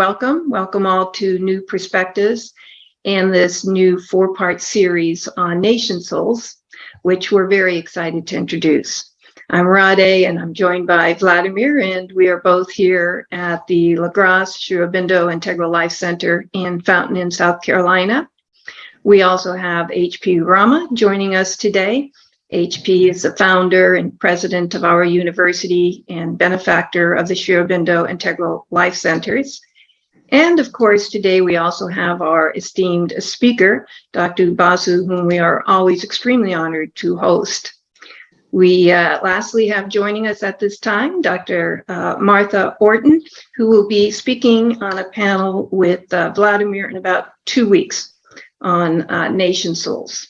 Welcome all to New Perspectives and this new four-part series on nation souls, which we're very excited to introduce. I'm Rade, and I'm joined by Vladimir, and we are both here at the La Grace Sri Aurobindo Integral Life Center in Fountain Inn, South Carolina. We also have H.P. Rama joining us today. HP is the founder and president of our university and benefactor of the Sri Aurobindo Integral Life Centers. And of course, today we also have our esteemed speaker, Dr. Basu, whom we are always extremely honored to host. We lastly have joining us at this time, Dr. Martha Orton, who will be speaking on a panel with Vladimir in about 2 weeks on nation souls.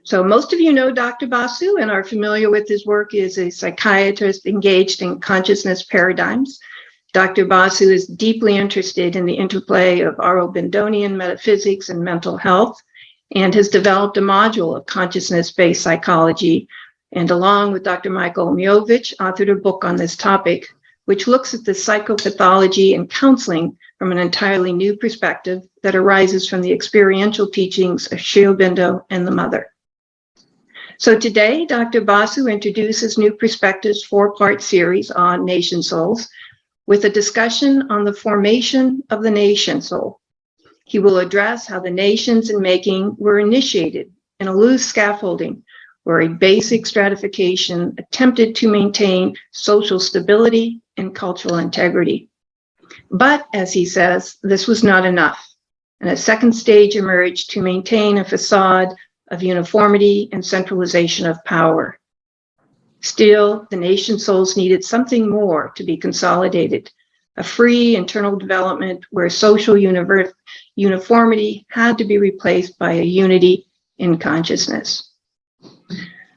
So most of you know Dr. Basu and are familiar with his work. He is a psychiatrist engaged in consciousness paradigms. Dr. Basu is deeply interested in the interplay of Aurobindonian metaphysics and mental health, and has developed a module of consciousness-based psychology, and along with Dr. Michael Miovich, authored a book on this topic, which looks at the psychopathology and counseling from an entirely new perspective that arises from the experiential teachings of Sri Aurobindo and the Mother. So today, Dr. Basu introduces New Perspectives' four-part series on nation souls with a discussion on the formation of the nation soul. He will address how the nations in making were initiated in a loose scaffolding where a basic stratification attempted to maintain social stability and cultural integrity. But, as he says, this was not enough, and a second stage emerged to maintain a facade of uniformity and centralization of power. Still, the nation souls needed something more to be consolidated, a free internal development where social uniformity had to be replaced by a unity in consciousness.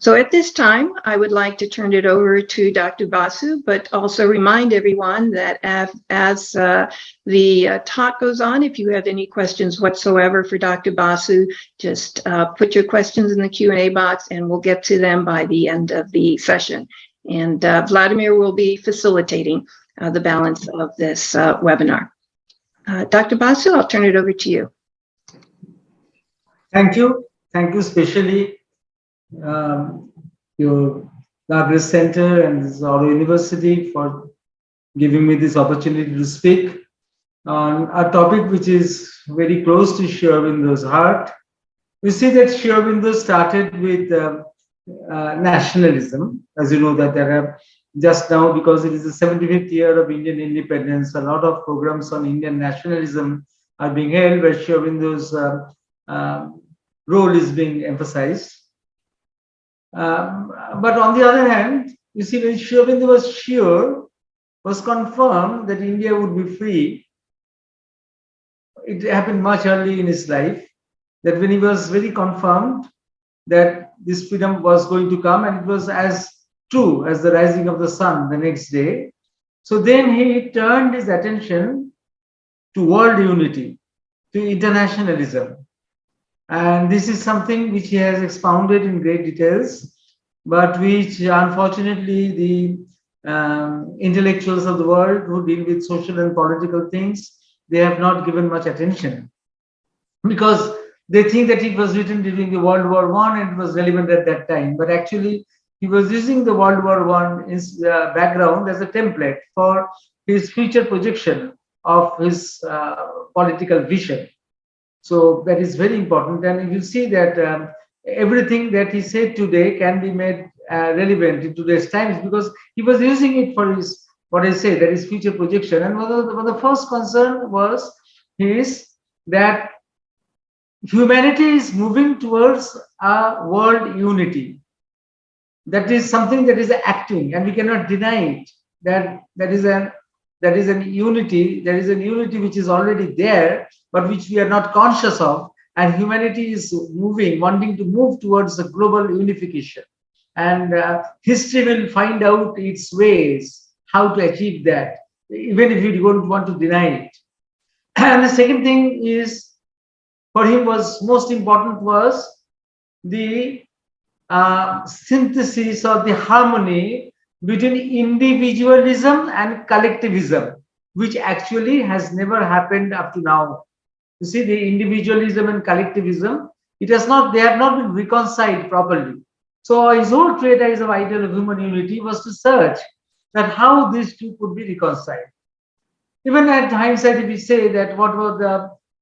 So at this time, I would like to turn it over to Dr. Basu, but also remind everyone that as the talk goes on, if you have any questions whatsoever for Dr. Basu, just put your questions in the Q&A box and we'll get to them by the end of the session. And Vladimir will be facilitating the balance of this webinar. Dr. Basu, I'll turn it over to you. Thank you. Thank you especially your Lagras Center and our university for giving me this opportunity to speak on a topic which is very close to Sri Aurobindo's heart. We see that Sri Aurobindo started with nationalism. As you know, that there are just now, because it is the 75th year of Indian independence, a lot of programs on Indian nationalism are being held where Sri Aurobindo's role is being emphasized. But on the other hand, you see, when Sri Aurobindo was confirmed that India would be free, it happened much early in his life, that when he was very confirmed that this freedom was going to come, and it was as true as the rising of the sun the next day. So then he turned his attention to world unity, to internationalism. And this is something which he has expounded in great details, but which unfortunately the intellectuals of the world who deal with social and political things, they have not given much attention, because they think that it was written during the World War I and it was relevant at that time. But actually, he was using the World War I background as a template for his future projection of his political vision. So that is very important, and you see that everything that he said today can be made relevant in today's times, because he was using it for his, what I say, that is future projection. And one of the first concern was that humanity is moving towards a world unity. That is something that is acting, and we cannot deny it. That is a unity which is already there, but which we are not conscious of, and humanity is wanting to move towards the global unification. And history will find out its ways how to achieve that, even if we don't want to deny it. And the second thing is, for him was most important was the synthesis or the harmony between individualism and collectivism, which actually has never happened up to now. You see, the individualism and collectivism, they have not been reconciled properly. So his whole treatise of ideal of human unity was to search that how these two could be reconciled. Even at hindsight, if we say that what were the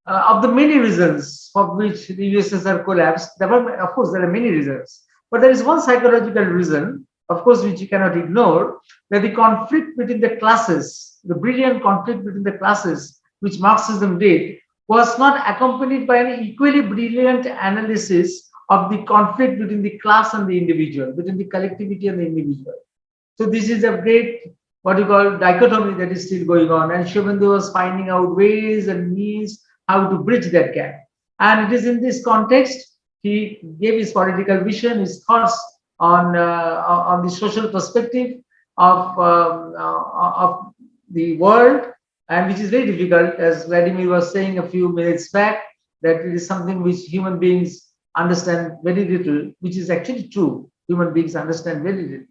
of the many reasons for which the USSR collapsed, of course, there are many reasons, but there is one psychological reason, of course, which you cannot ignore, that the conflict between the classes, the brilliant conflict between the classes, which Marxism did, was not accompanied by an equally brilliant analysis of the conflict between the class and the individual, between the collectivity and the individual. So this is a great, what you call, dichotomy that is still going on. And Shobendra was finding out ways and means how to bridge that gap. And it is in this context, he gave his political vision, his thoughts on the social perspective of the world, and which is very difficult, as Vladimir was saying a few minutes back, that it is something which human beings understand very little, which is actually true. Human beings understand very little.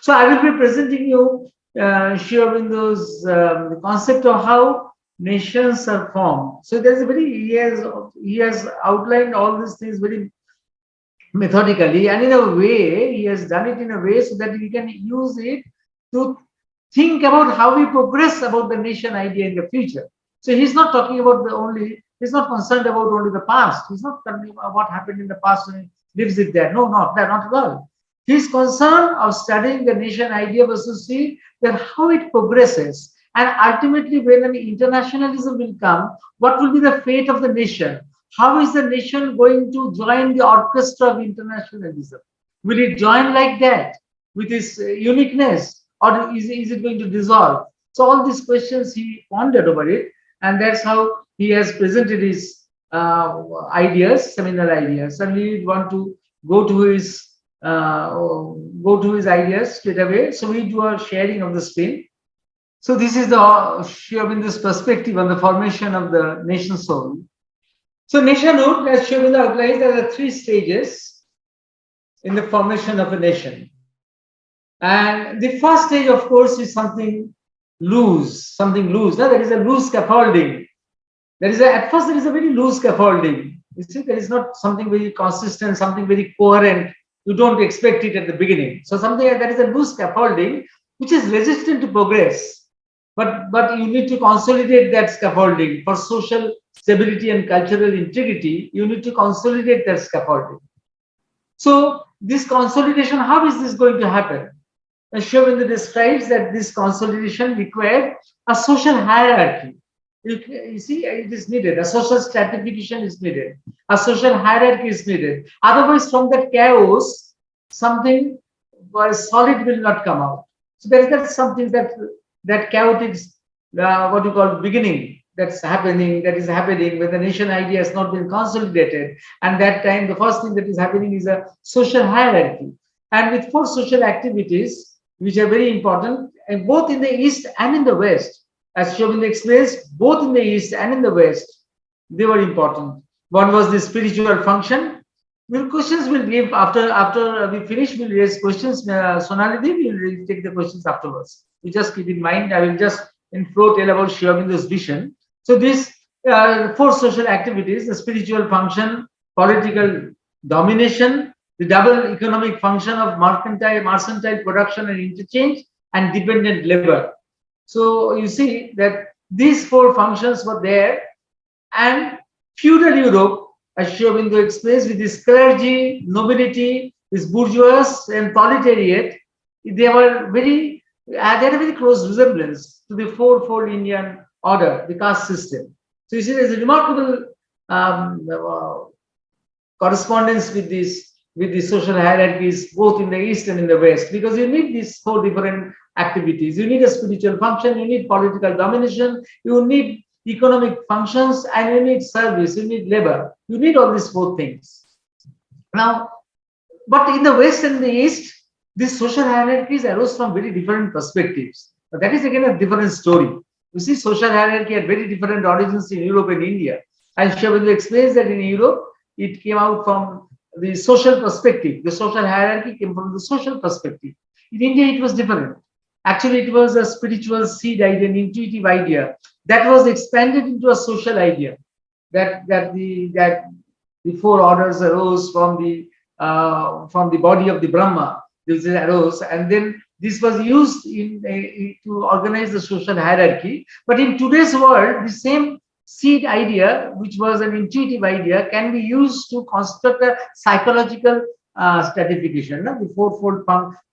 So I will be presenting you Sri Aurobindo's the concept of how nations are formed. So there's a he has outlined all these things very methodically, and in a way he has done it in a way so that we can use it to think about how we progress about the nation idea in the future. So he's not talking about he's not concerned about only the past. He's not talking about what happened in the past and he lives it there. No, not at all. His concern of studying the nation idea was to see that how it progresses, and ultimately when an internationalism will come, what will be the fate of the nation? How is the nation going to join the orchestra of internationalism? Will it join like that with its uniqueness, or is it going to dissolve? So all these questions he pondered over it, and that's how he has presented his ideas, seminal ideas. And we want to go to his ideas straight away. So we do a sharing of the screen. So this is the Sri Aurobindo's perspective on the formation of the nation soul. So nationhood, as Sri Aurobindo outlined, there are 3 stages in the formation of a nation. And the first stage, of course, is something loose. No? There is a loose scaffolding. At first, there is a very loose scaffolding. You see, there is not something very consistent, something very coherent. You don't expect it at the beginning. So something like that is a loose scaffolding, which is resistant to progress. But you need to consolidate that scaffolding for social stability and cultural integrity. You need to consolidate that scaffolding. So this consolidation, how is this going to happen? As Sri Aurobindo describes that this consolidation required a social hierarchy. You see, it is needed. A social stratification is needed. A social hierarchy is needed. Otherwise, from that chaos, something solid will not come out. So there is something that chaotic, what you call beginning, that is happening when the nation idea has not been consolidated. And that time, the first thing that is happening is a social hierarchy. And with 4 social activities, which are very important, and both in the East and in the West, as Sri Aurobindo explains, both in the East and in the West, they were important. One was the spiritual function. Questions will give after we finish. We'll raise questions. Sonalidi will take the questions afterwards. You just keep in mind. I will just in flow tell about Sri Aurobindo's vision. So these 4 social activities: the spiritual function, political domination, the double economic function of mercantile production and interchange, and dependent labor. So you see that these 4 functions were there, and feudal Europe, as Sri Aurobindo explains, with this clergy, nobility, this bourgeois and proletariat, they had a very close resemblance to the 4-fold Indian order, the caste system. So you see, there's a remarkable correspondence with the social hierarchies, both in the East and in the West, because you need these 4 different activities. You need a spiritual function, you need political domination, you need economic functions, and you need service, you need labor. You need all these 4 things. Now, but in the West and the East, these social hierarchies arose from very different perspectives. But that is again a different story. You see, social hierarchy had very different origins in Europe and India. And Sri Aurobindo explains that in Europe, it came out from the social perspective. The social hierarchy came from the social perspective. In India, it was different. Actually, it was a spiritual seed idea, an intuitive idea that was expanded into a social idea. That the four orders arose from the body of the Brahma. This arose, and then this was used to organize the social hierarchy. But in today's world, the same seed idea, which was an intuitive idea, can be used to construct a psychological stratification, no? The fourfold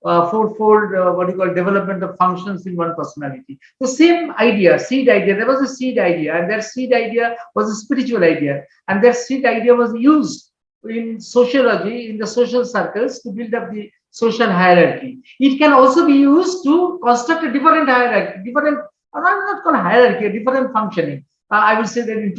what you call development of functions in one personality. The same idea, seed idea, there was a seed idea, and that seed idea was a spiritual idea, and that seed idea was used in sociology, in the social circles, to build up the social hierarchy. It can also be used to construct a different hierarchy, different, not called hierarchy, a different functioning. I will say that in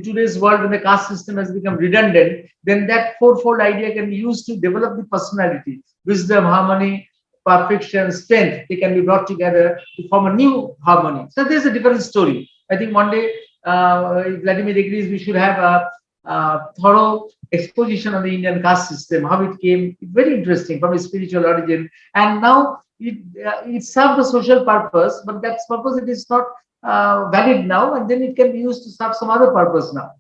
today's world, when the caste system has become redundant, then that fourfold idea can be used to develop the personality, wisdom, harmony, perfection, strength. They can be brought together to form a new harmony. So there's a different story. I think one day, if Vladimir agrees, we should have a thorough exposition on the Indian caste system, how it came. Very interesting from a spiritual origin, and now it served a social purpose, but that purpose it is not valid now, and then it can be used to serve some other purpose now.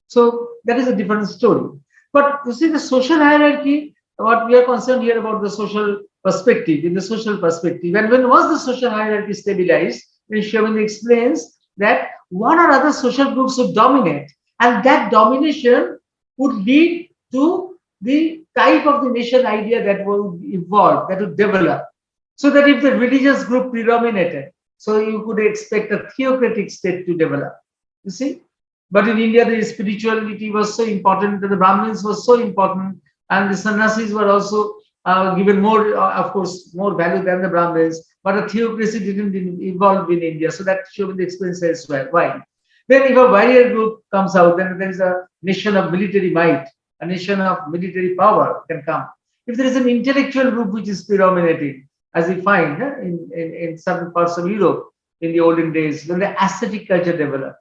So that is a different story. But you see, the social hierarchy, what we are concerned here about the social perspective, in the social perspective, and when was the social hierarchy stabilized? When Shavindra explains that one or other social groups would dominate, and that domination would lead to the type of the nation idea that will evolve, that would develop. So that if the religious group predominated, so you could expect a theocratic state to develop. You see? But in India, the spirituality was so important, the Brahmins was so important, and the sannyasis were also given more, of course, more value than the Brahmins. But a theocracy didn't evolve in India. So that shows the experience elsewhere. Why? Then if a warrior group comes out, then there is a nation of military might, a nation of military power can come. If there is an intellectual group which is predominating, as we find in certain parts of Europe in the olden days, when the aesthetic culture developed,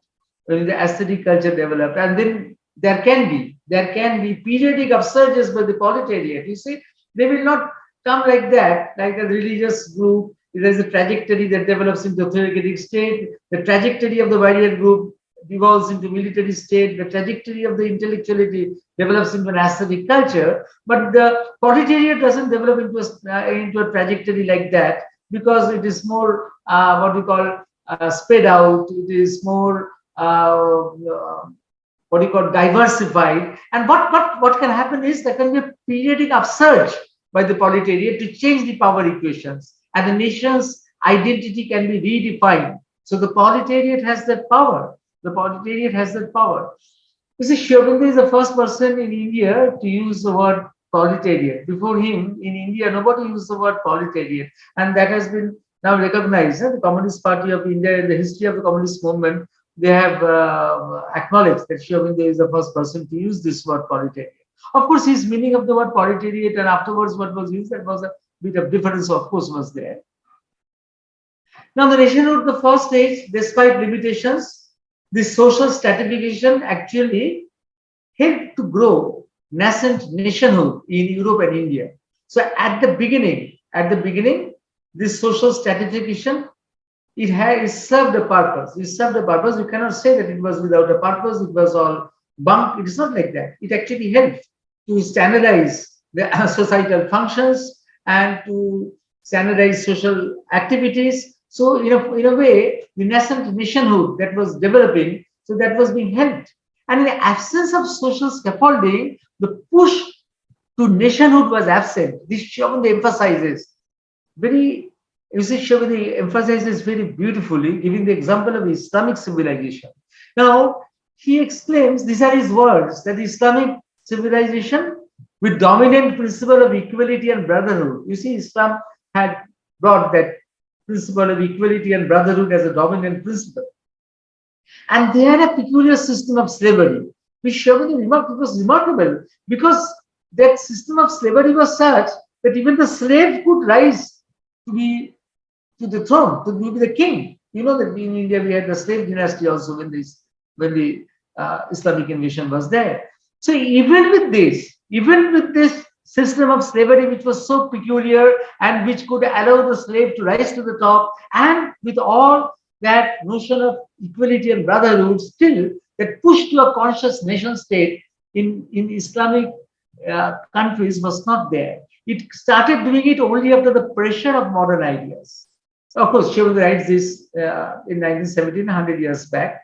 and then there can be periodic upsurges by the proletariat. You see, they will not come like that, like a religious group. There is a trajectory that develops into a theocratic state. The trajectory of the warrior group devolves into military state. The trajectory of the intellectuality develops into an aesthetic culture. But the proletariat doesn't develop into a trajectory like that, because it is more what we call spread out. It is more what you call diversified. And what can happen is there can be a periodic upsurge by the proletariat to change the power equations, and the nation's identity can be redefined. So the proletariat has that power. The proletariat has that power. You see, Shavindra is the first person in India to use the word proletariat. Before him, in India, nobody used the word proletariat, and that has been now recognized. The Communist Party of India, in the history of the communist movement, they have acknowledged that Shavindra is the first person to use this word proletariat. Of course, his meaning of the word proletariat and afterwards what was used, that was a bit of difference, of course, was there. Now, the nationhood, the first stage, despite limitations, this social stratification actually helped to grow nascent nationhood in Europe and India. So at the beginning, this social stratification, it served a purpose. It served a purpose. You cannot say that it was without a purpose. It was all bunk. It is not like that. It actually helped to standardize the societal functions and to standardize social activities. So in a way, the nascent nationhood that was developing, so that was being helped. And in the absence of social scaffolding, the push to nationhood was absent. This Shavindra emphasizes very beautifully, giving the example of Islamic civilization. Now, he exclaims, these are his words, that Islamic civilization with dominant principle of equality and brotherhood. You see, Islam had brought that principle of equality and brotherhood as a dominant principle. And they had a peculiar system of slavery, which Shavindra was remarkable, because that system of slavery was such that even the slave could rise to the throne, to be the king. You know that in India we had the slave dynasty also when the Islamic invasion was there. So even with this system of slavery which was so peculiar and which could allow the slave to rise to the top, and with all that notion of equality and brotherhood, still that push to a conscious nation state in Islamic countries was not there. It started doing it only after the pressure of modern ideas. Of course, Shivam writes this in 1917, 100 years back.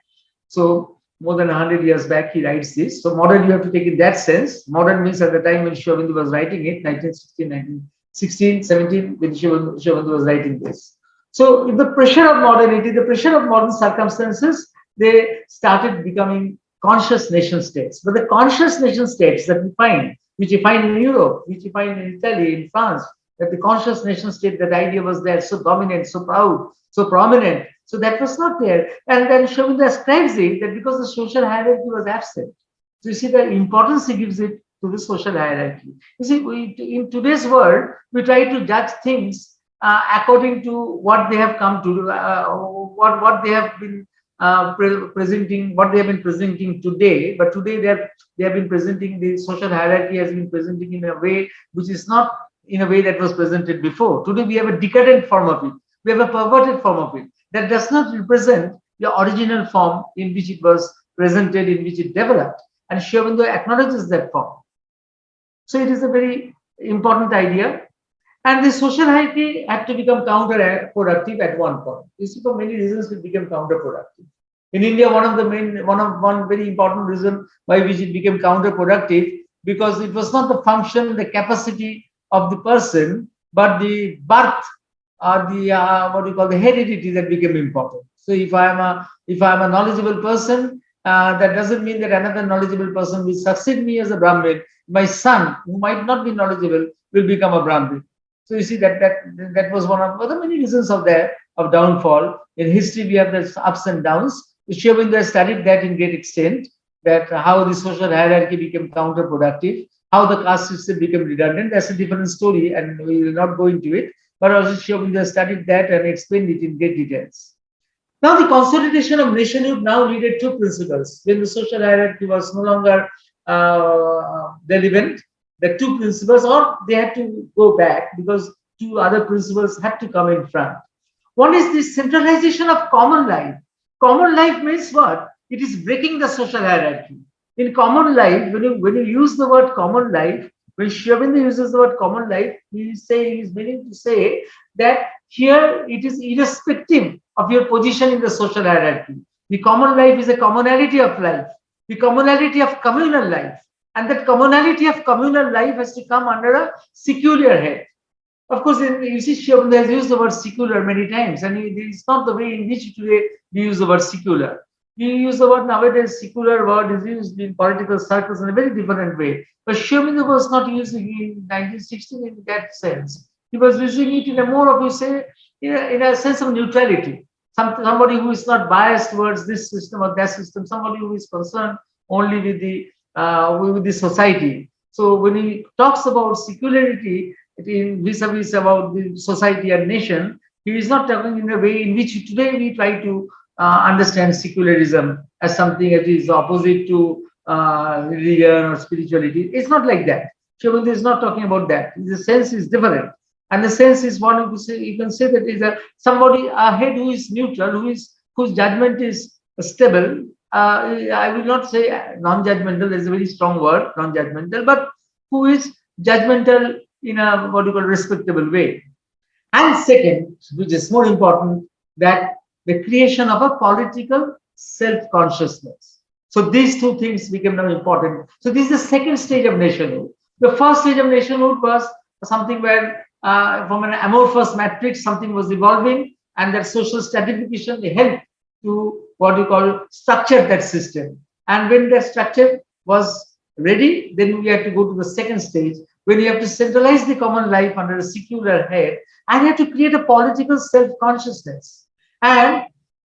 So more than 100 years back, he writes this. So modern, you have to take in that sense. Modern means at the time when Shivam was writing it, 1916, 1916, 17, when Shivam was writing this. So in the pressure of modernity, the pressure of modern circumstances, they started becoming conscious nation states. But the conscious nation states that we find, which you find in Europe, which you find in Italy, in France, that the conscious nation state, that idea was there, so dominant, so proud, so prominent. So that was not there. And then Shavindra ascribes it that because the social hierarchy was absent. So you see the importance he gives it to the social hierarchy. You see, in today's world, we try to judge things according to what they have come to, what they have been presenting, what they have been presenting today. But today they have been presenting, the social hierarchy has been presenting in a way which is not in a way that was presented before. Today we have a decadent form of it. We have a perverted form of it that does not represent the original form in which it was presented, in which it developed. And Sri Aurobindo acknowledges that form. So it is a very important idea. And the social hierarchy had to become counterproductive at one point. You see, for many reasons, it became counterproductive. In India, one very important reason why which it became counterproductive, because it was not the function, the capacity of the person, but the birth or the what you call the heredity that became important. So if I am a knowledgeable person, that doesn't mean that another knowledgeable person will succeed me as a Brahmin. My son, who might not be knowledgeable, will become a Brahmin. So you see that was one of the many reasons of downfall. In history, we have the ups and downs. Sri Aurobindo studied that in great extent, that how the social hierarchy became counterproductive, how the caste system became redundant. That's a different story, and we will not go into it. But also Sri Aurobindo studied that and explained it in great details. Now, the consolidation of nationhood now needed two principles. When the social hierarchy was no longer relevant, the two principles, or they had to go back because two other principles had to come in front. One is the centralization of common life. Common life means what? It is breaking the social hierarchy. In common life, when you use the word common life, when Sri Aurobindo uses the word common life, he is meaning to say that here it is irrespective of your position in the social hierarchy. The common life is a commonality of life, the commonality of communal life. And that commonality of communal life has to come under a secular head. Of course, you see, Sri Aurobindo has used the word secular many times, and it's not the way in which today we use the word secular. We use the word nowadays, secular word is used in political circles in a very different way. But Sri Aurobindo was not using it in 1916 in that sense. He was using it in a more of, you say, in a sense of neutrality. Somebody who is not biased towards this system or that system, somebody who is concerned only with the society. So when he talks about secularity, vis-a-vis about the society and nation, he is not talking in a way in which today we try to understand secularism as something that is opposite to religion or spirituality. It's not like that. Sri Aurobindo is not talking about that. The sense is different. And the sense is one to say, you can say that is somebody ahead who is neutral, whose judgment is stable. I will not say non-judgmental, there's a very strong word, non-judgmental, but who is judgmental in a what you call respectable way. And second, which is more important, that the creation of a political self-consciousness. So these two things became now important. So this is the second stage of nationhood. The first stage of nationhood was something where from an amorphous matrix, something was evolving, and that social stratification helped to what you call structure that system. And when that structure was ready, then we had to go to the second stage, when you have to centralize the common life under a secular head, and you have to create a political self-consciousness. And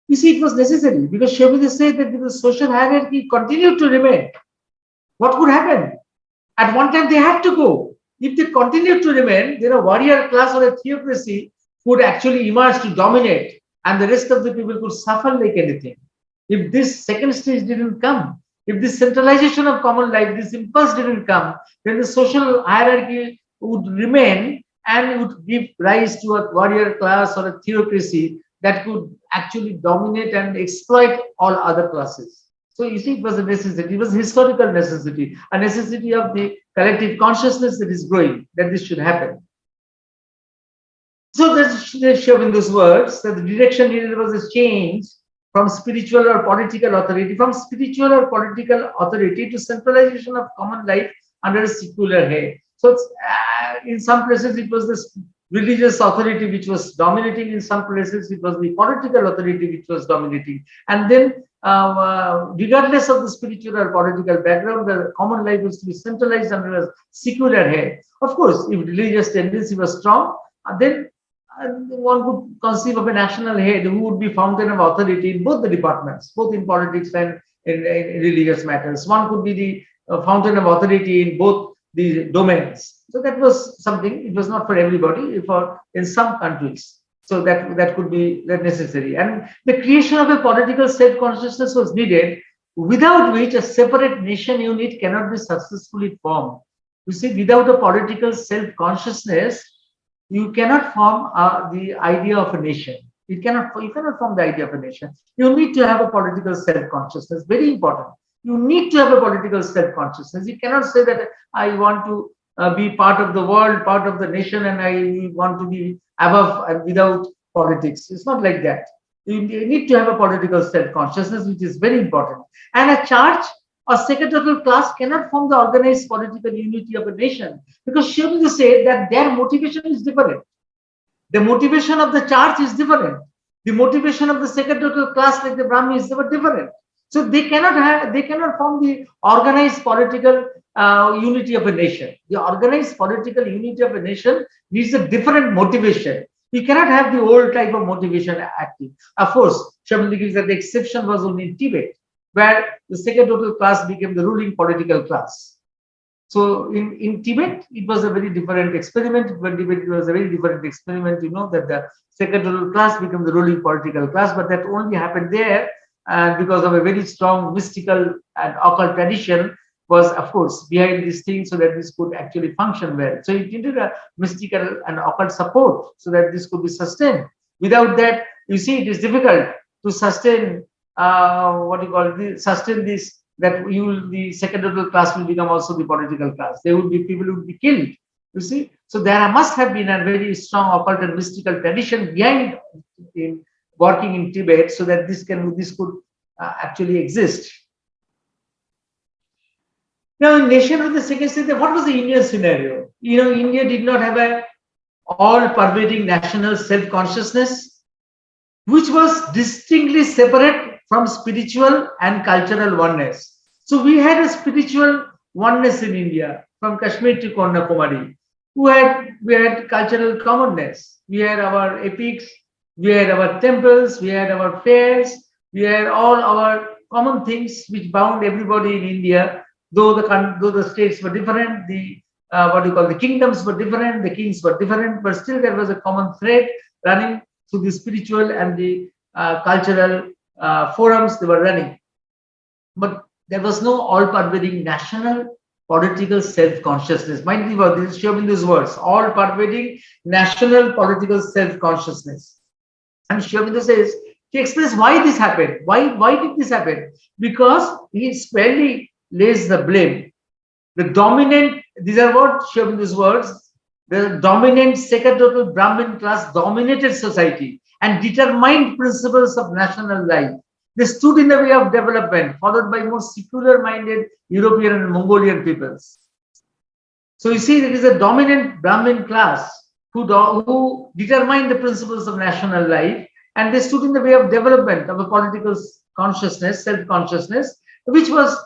you see, it was necessary because Sri Aurobindo said that if the social hierarchy continued to remain, what would happen? At one time, they had to go. If they continued to remain, then a warrior class or a theocracy would actually emerge to dominate, and the rest of the people could suffer like anything. If this second stage didn't come, If this centralization of common life, this impulse didn't come, then the social hierarchy would remain and would give rise to a warrior class or a theocracy that could actually dominate and exploit all other classes. So you see, it was a necessity, it was a historical necessity, a necessity of the collective consciousness that is growing, that this should happen. So they're showing those words that the direction needed was a change from spiritual or political authority, to centralization of common life under a secular head. So in some places it was this religious authority which was dominating, in some places it was the political authority which was dominating. And then regardless of the spiritual or political background, the common life was to be centralized under a secular head. Of course, if religious tendency was strong, then one could conceive of a national head who would be fountain of authority in both the departments, both in politics and in religious matters. One could be the fountain of authority in both the domains. So that was something. It was not for everybody, for in some countries. So that could be necessary. And the creation of a political self-consciousness was needed, without which a separate nation unit cannot be successfully formed. You see, without a political self-consciousness, you cannot form the idea of a nation. You cannot form the idea of a nation. You need to have a political self-consciousness. Very important. You need to have a political self-consciousness. You cannot say that I want to be part of the world, part of the nation, and I want to be above and without politics. It's not like that. You need to have a political self-consciousness, which is very important. And a church or secretarial class cannot form the organized political unity of a nation, because Soumitra said that their motivation is different. The motivation of the church is different. The motivation of the secretarial class, like the Brahmins, they were different. So they cannot form the organized political unity of a nation. The organized political unity of a nation needs a different motivation. You cannot have the old type of motivation active. Of course, Soumitra gives that the exception was only in Tibet, where the secretarial class became the ruling political class. So in Tibet, it was a very different experiment. It was a very different experiment, that the secretarial class became the ruling political class, but that only happened there because of a very strong mystical and occult tradition was, of course, behind this thing, so that this could actually function well. So it needed a mystical and occult support so that this could be sustained. Without that, you see, it is difficult to sustain sustain this, that the secretarial class will become also the political class. There would be people who would be killed, you see. So there must have been a very strong occult and mystical tradition behind in working in Tibet, so that this could actually exist. Now, in nation of the second stage, what was the Indian scenario? India did not have a all-pervading national self-consciousness, which was distinctly separate from spiritual and cultural oneness. So we had a spiritual oneness in India, from Kashmir to Kanyakumari. We had cultural commonness. We had our epics, we had our temples, we had our fairs, we had all our common things which bound everybody in India. Though the states were different, the kingdoms were different, the kings were different, but still there was a common thread running through the spiritual and the cultural forums they were running. But there was no all-pervading national political self-consciousness. Mind you, this is shown in these words: all-pervading national political self-consciousness. And Soumitra says, he explains why this happened. Why did this happen? Because he squarely lays the blame. The dominant, these are what Soumitra words, the dominant secretarial Brahmin class dominated society and determined principles of national life. They stood in the way of development, followed by more secular-minded European and Mongolian peoples. So you see, there is a dominant Brahmin class who determined the principles of national life, and they stood in the way of development of a political consciousness, self-consciousness, which was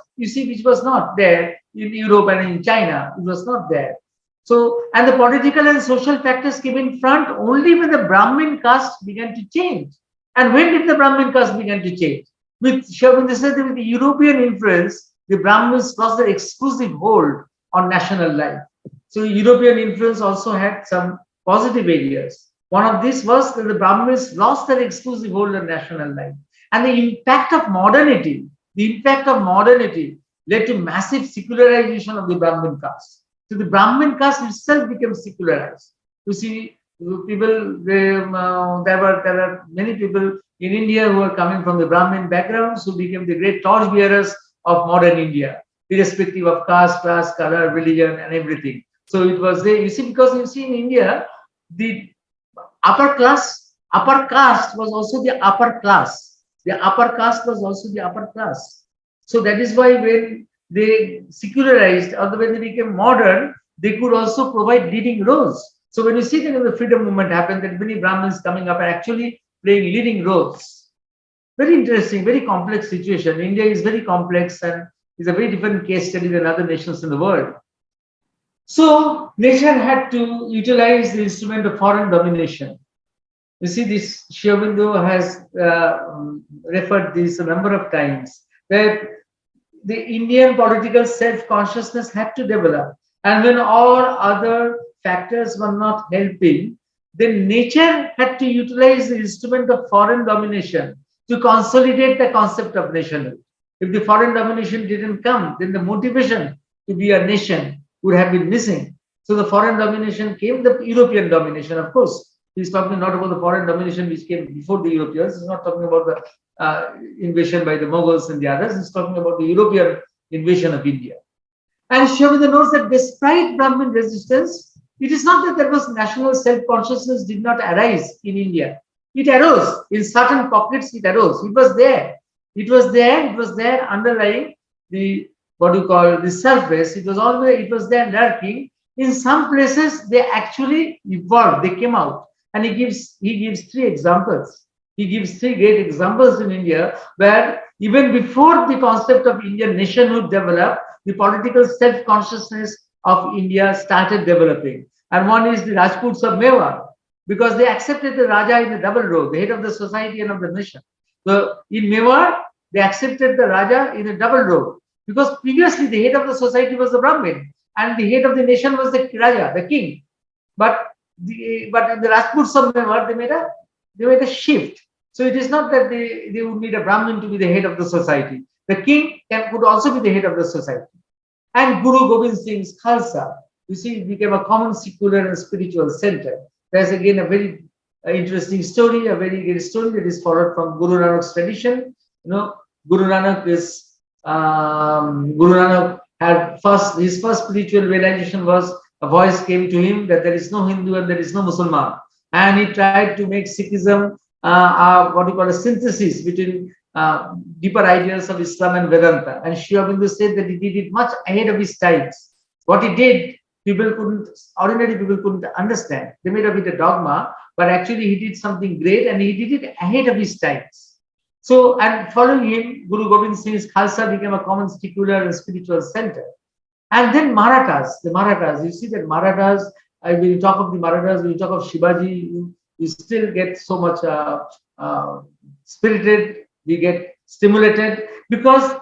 not there in Europe and in China. It was not there. So, and the political and social factors came in front only when the Brahmin caste began to change. And when did the Brahmin caste begin to change? With the European influence, the Brahmins lost their exclusive hold on national life. So European influence also had some positive areas. One of these was that the Brahmins lost their exclusive hold on national life. And the impact of modernity the impact of modernity led to massive secularization of the Brahmin caste. So the Brahmin caste itself became secularized. You see, people, there are many people in India who are coming from the Brahmin backgrounds who became the great torchbearers of modern India, irrespective of caste, class, color, religion, and everything. So it was there. You see, because you see in India, the upper caste was also the upper class. The upper caste was also the upper class. So that is why when they secularized or when they became modern, they could also provide leading roles. So when you see that the freedom movement happened, that many Brahmins coming up and actually playing leading roles. Very interesting, very complex situation. India is very complex and is a very different case study than other nations in the world. So nature had to utilize the instrument of foreign domination. You see, this Sri Aurobindo has referred this a number of times, that the Indian political self-consciousness had to develop. And when all other factors were not helping, then nature had to utilize the instrument of foreign domination to consolidate the concept of nationhood. If the foreign domination didn't come, then the motivation to be a nation would have been missing. So the foreign domination came, the European domination, of course. He's talking not about the foreign domination which came before the Europeans. He's not talking about the invasion by the Mughals and the others. He's talking about the European invasion of India. And Sri Aurobindo knows that despite Brahmin resistance, it is not that there was national self-consciousness did not arise in India. It arose in certain pockets. It arose. It was there. It was there. It was there underlying the what you call the surface. It was always. It was there lurking. In some places, they actually evolved. They came out. And he gives three examples. He gives three great examples in India where even before the concept of Indian nationhood developed, the political self-consciousness of India started developing. And one is the Rajputs of Mewar, because they accepted the Raja in a double role, the head of the society and of the nation. So in Mewar, they accepted the Raja in a double role, because previously the head of the society was the Brahmin and the head of the nation was the Raja, the king. But in the Rajputs of Mewar, they made a shift. So it is not that they would need a Brahmin to be the head of the society. The king could also be the head of the society. And Guru Gobind Singh's Khalsa, you see, it became a common secular and spiritual center. There's again a very interesting story, a very great story that is followed from Guru Nanak's tradition. You know, Guru Nanak had his first spiritual realization was a voice came to him that there is no Hindu and there is no Muslim. And he tried to make Sikhism what you call a synthesis between deeper ideas of Islam and Vedanta. And Sri Aurobindo said that he did it much ahead of his times. What he did, ordinary people couldn't understand. They made of it a dogma, but actually he did something great and he did it ahead of his times. So, and following him, Guru Gobind Singh's Khalsa became a common secular and spiritual center. And then the Marathas, you see that Marathas, when you talk of the Marathas, when you talk of Shivaji, you still get so much spirited, we get stimulated, because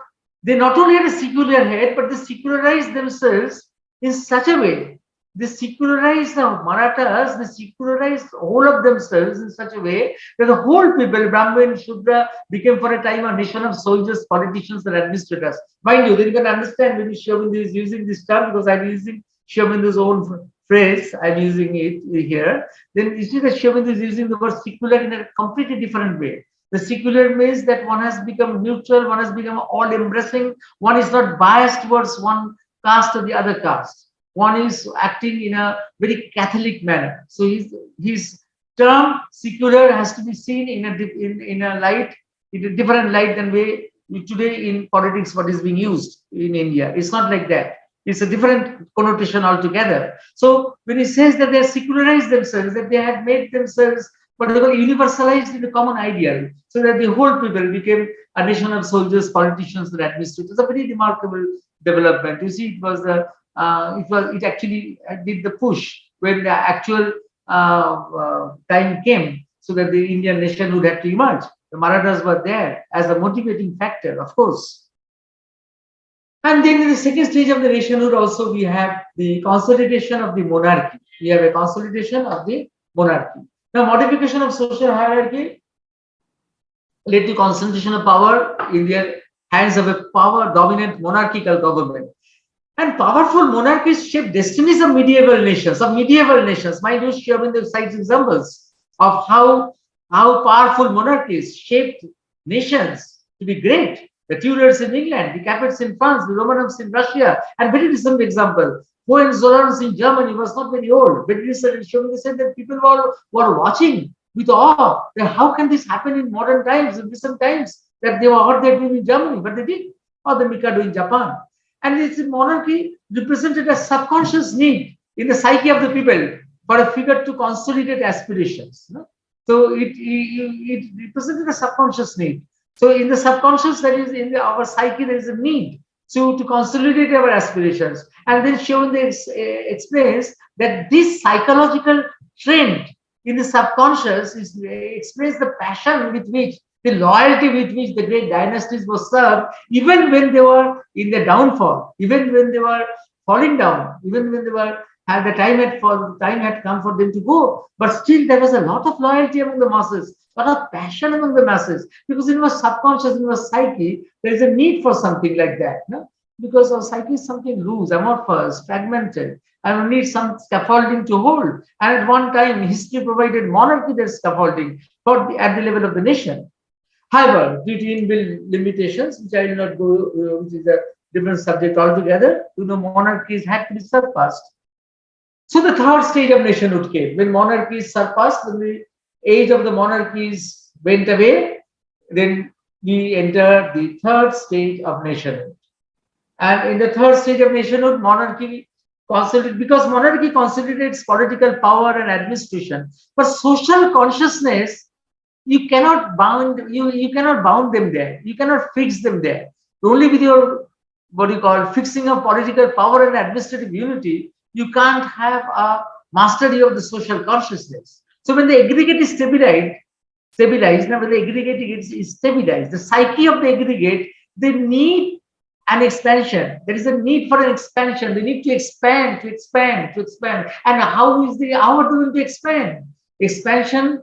they not only had a secular head, but they secularized themselves in such a way. They secularized the Marathas, they secularized all of themselves in such a way that the whole people, Brahmin, Shudra, became for a time a nation of soldiers, politicians, and administrators. Mind you, then you can understand when Sri Aurobindo is using this term, because I'm using Sri Aurobindo's own phrase, I'm using it here. Then you see that Sri Aurobindo is using the word secular in a completely different way. The secular means that one has become neutral, one has become all-embracing, one is not biased towards one caste or the other caste. One is acting in a very Catholic manner. So his term secular has to be seen in a different light than way today in politics what is being used in India. It's not like that. It's a different connotation altogether. So when he says that they secularized themselves, that they had made themselves but they were universalized in the common ideal, so that the whole people became a nation of soldiers, politicians, and administrators. It's a very remarkable development. You see, it actually did the push when the actual time came, so that the Indian nation would have to emerge. The Marathas were there as a motivating factor, of course. And then in the second stage of the nationhood also we have the consolidation of the monarchy. We have a consolidation of the monarchy. Now, modification of social hierarchy led to concentration of power in their hands of a power dominant monarchical government. And powerful monarchies shape destinies of medieval nations, Mind you, Sri Aurobindo cites examples of how powerful monarchies shaped nations to be great. The Tudors in England, the Capests in France, the Romanovs in Russia, and very recent example, Hohenzollern in Germany was not very old. Very recent, they said that people were watching with awe. That how can this happen in modern times, in recent times, that they were what they did in Germany, but they did, or the Mikado in Japan. And this monarchy represented a subconscious need in the psyche of the people for a figure to consolidate aspirations. So it represented a subconscious need. So in the subconscious, that is in our psyche, there is a need to consolidate our aspirations. And then Shiondi explains that this psychological trend in the subconscious explains the passion with which, the loyalty with which the great dynasties were served, even when they were in their downfall, even when they were falling down, even when they were the time had come for them to go. But still, there was a lot of loyalty among the masses, a lot of passion among the masses, because in our subconscious, in our psyche, there is a need for something like that. No? Because our psyche is something loose, amorphous, fragmented, and we need some scaffolding to hold. And at one time, history provided monarchy that scaffolding at the level of the nation. However, due to inbuilt limitations, which I will not go, which is a different subject altogether, monarchies had to be surpassed. So the third stage of nationhood came. When monarchies surpassed, when the age of the monarchies went away, then we entered the third stage of nationhood. And in the third stage of nationhood, monarchy consolidated, because monarchy consolidates political power and administration. But social consciousness, you cannot bound them there. You cannot fix them there. Only with your fixing of political power and administrative unity, you can't have a mastery of the social consciousness. So when the aggregate is stabilized, now when the aggregate is stabilized, the psyche of the aggregate, they need an expansion. There is a need for an expansion. They need to expand. And how are they going to expand? Expansion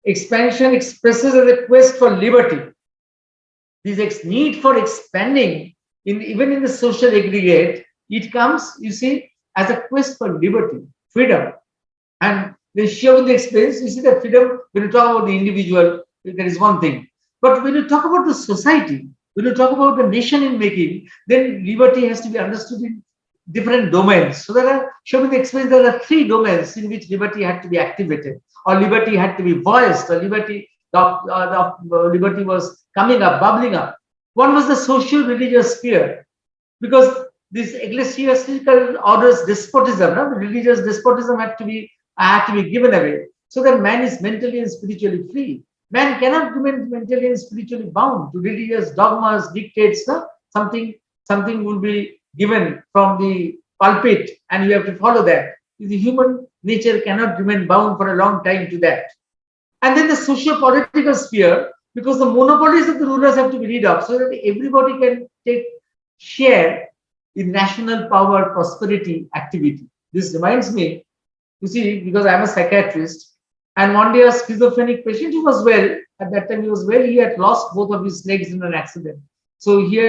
expresses as a quest for liberty. This need for expanding, even in the social aggregate, it comes, you see, as a quest for liberty, freedom. And they show the experience, you see that freedom, when you talk about the individual, there is one thing. But when you talk about the society, when you talk about the nation in making, then liberty has to be understood in different domains. So there are, showing the experience, there are three domains in which liberty had to be activated, or liberty had to be voiced, or liberty was coming up, bubbling up. One was the social religious sphere, because this ecclesiastical orders despotism, the religious despotism had to be given away, so that man is mentally and spiritually free. Man cannot remain mentally and spiritually bound to religious dogmas, dictates. Something will be given from the pulpit, and you have to follow that. The human nature cannot remain bound for a long time to that. And then the socio-political sphere, because the monopolies of the rulers have to be rid of, so that everybody can take share in national power, prosperity, activity. This reminds me, you see, because I'm a psychiatrist, and one day a schizophrenic patient who was well, at that time he had lost both of his legs in an accident. So he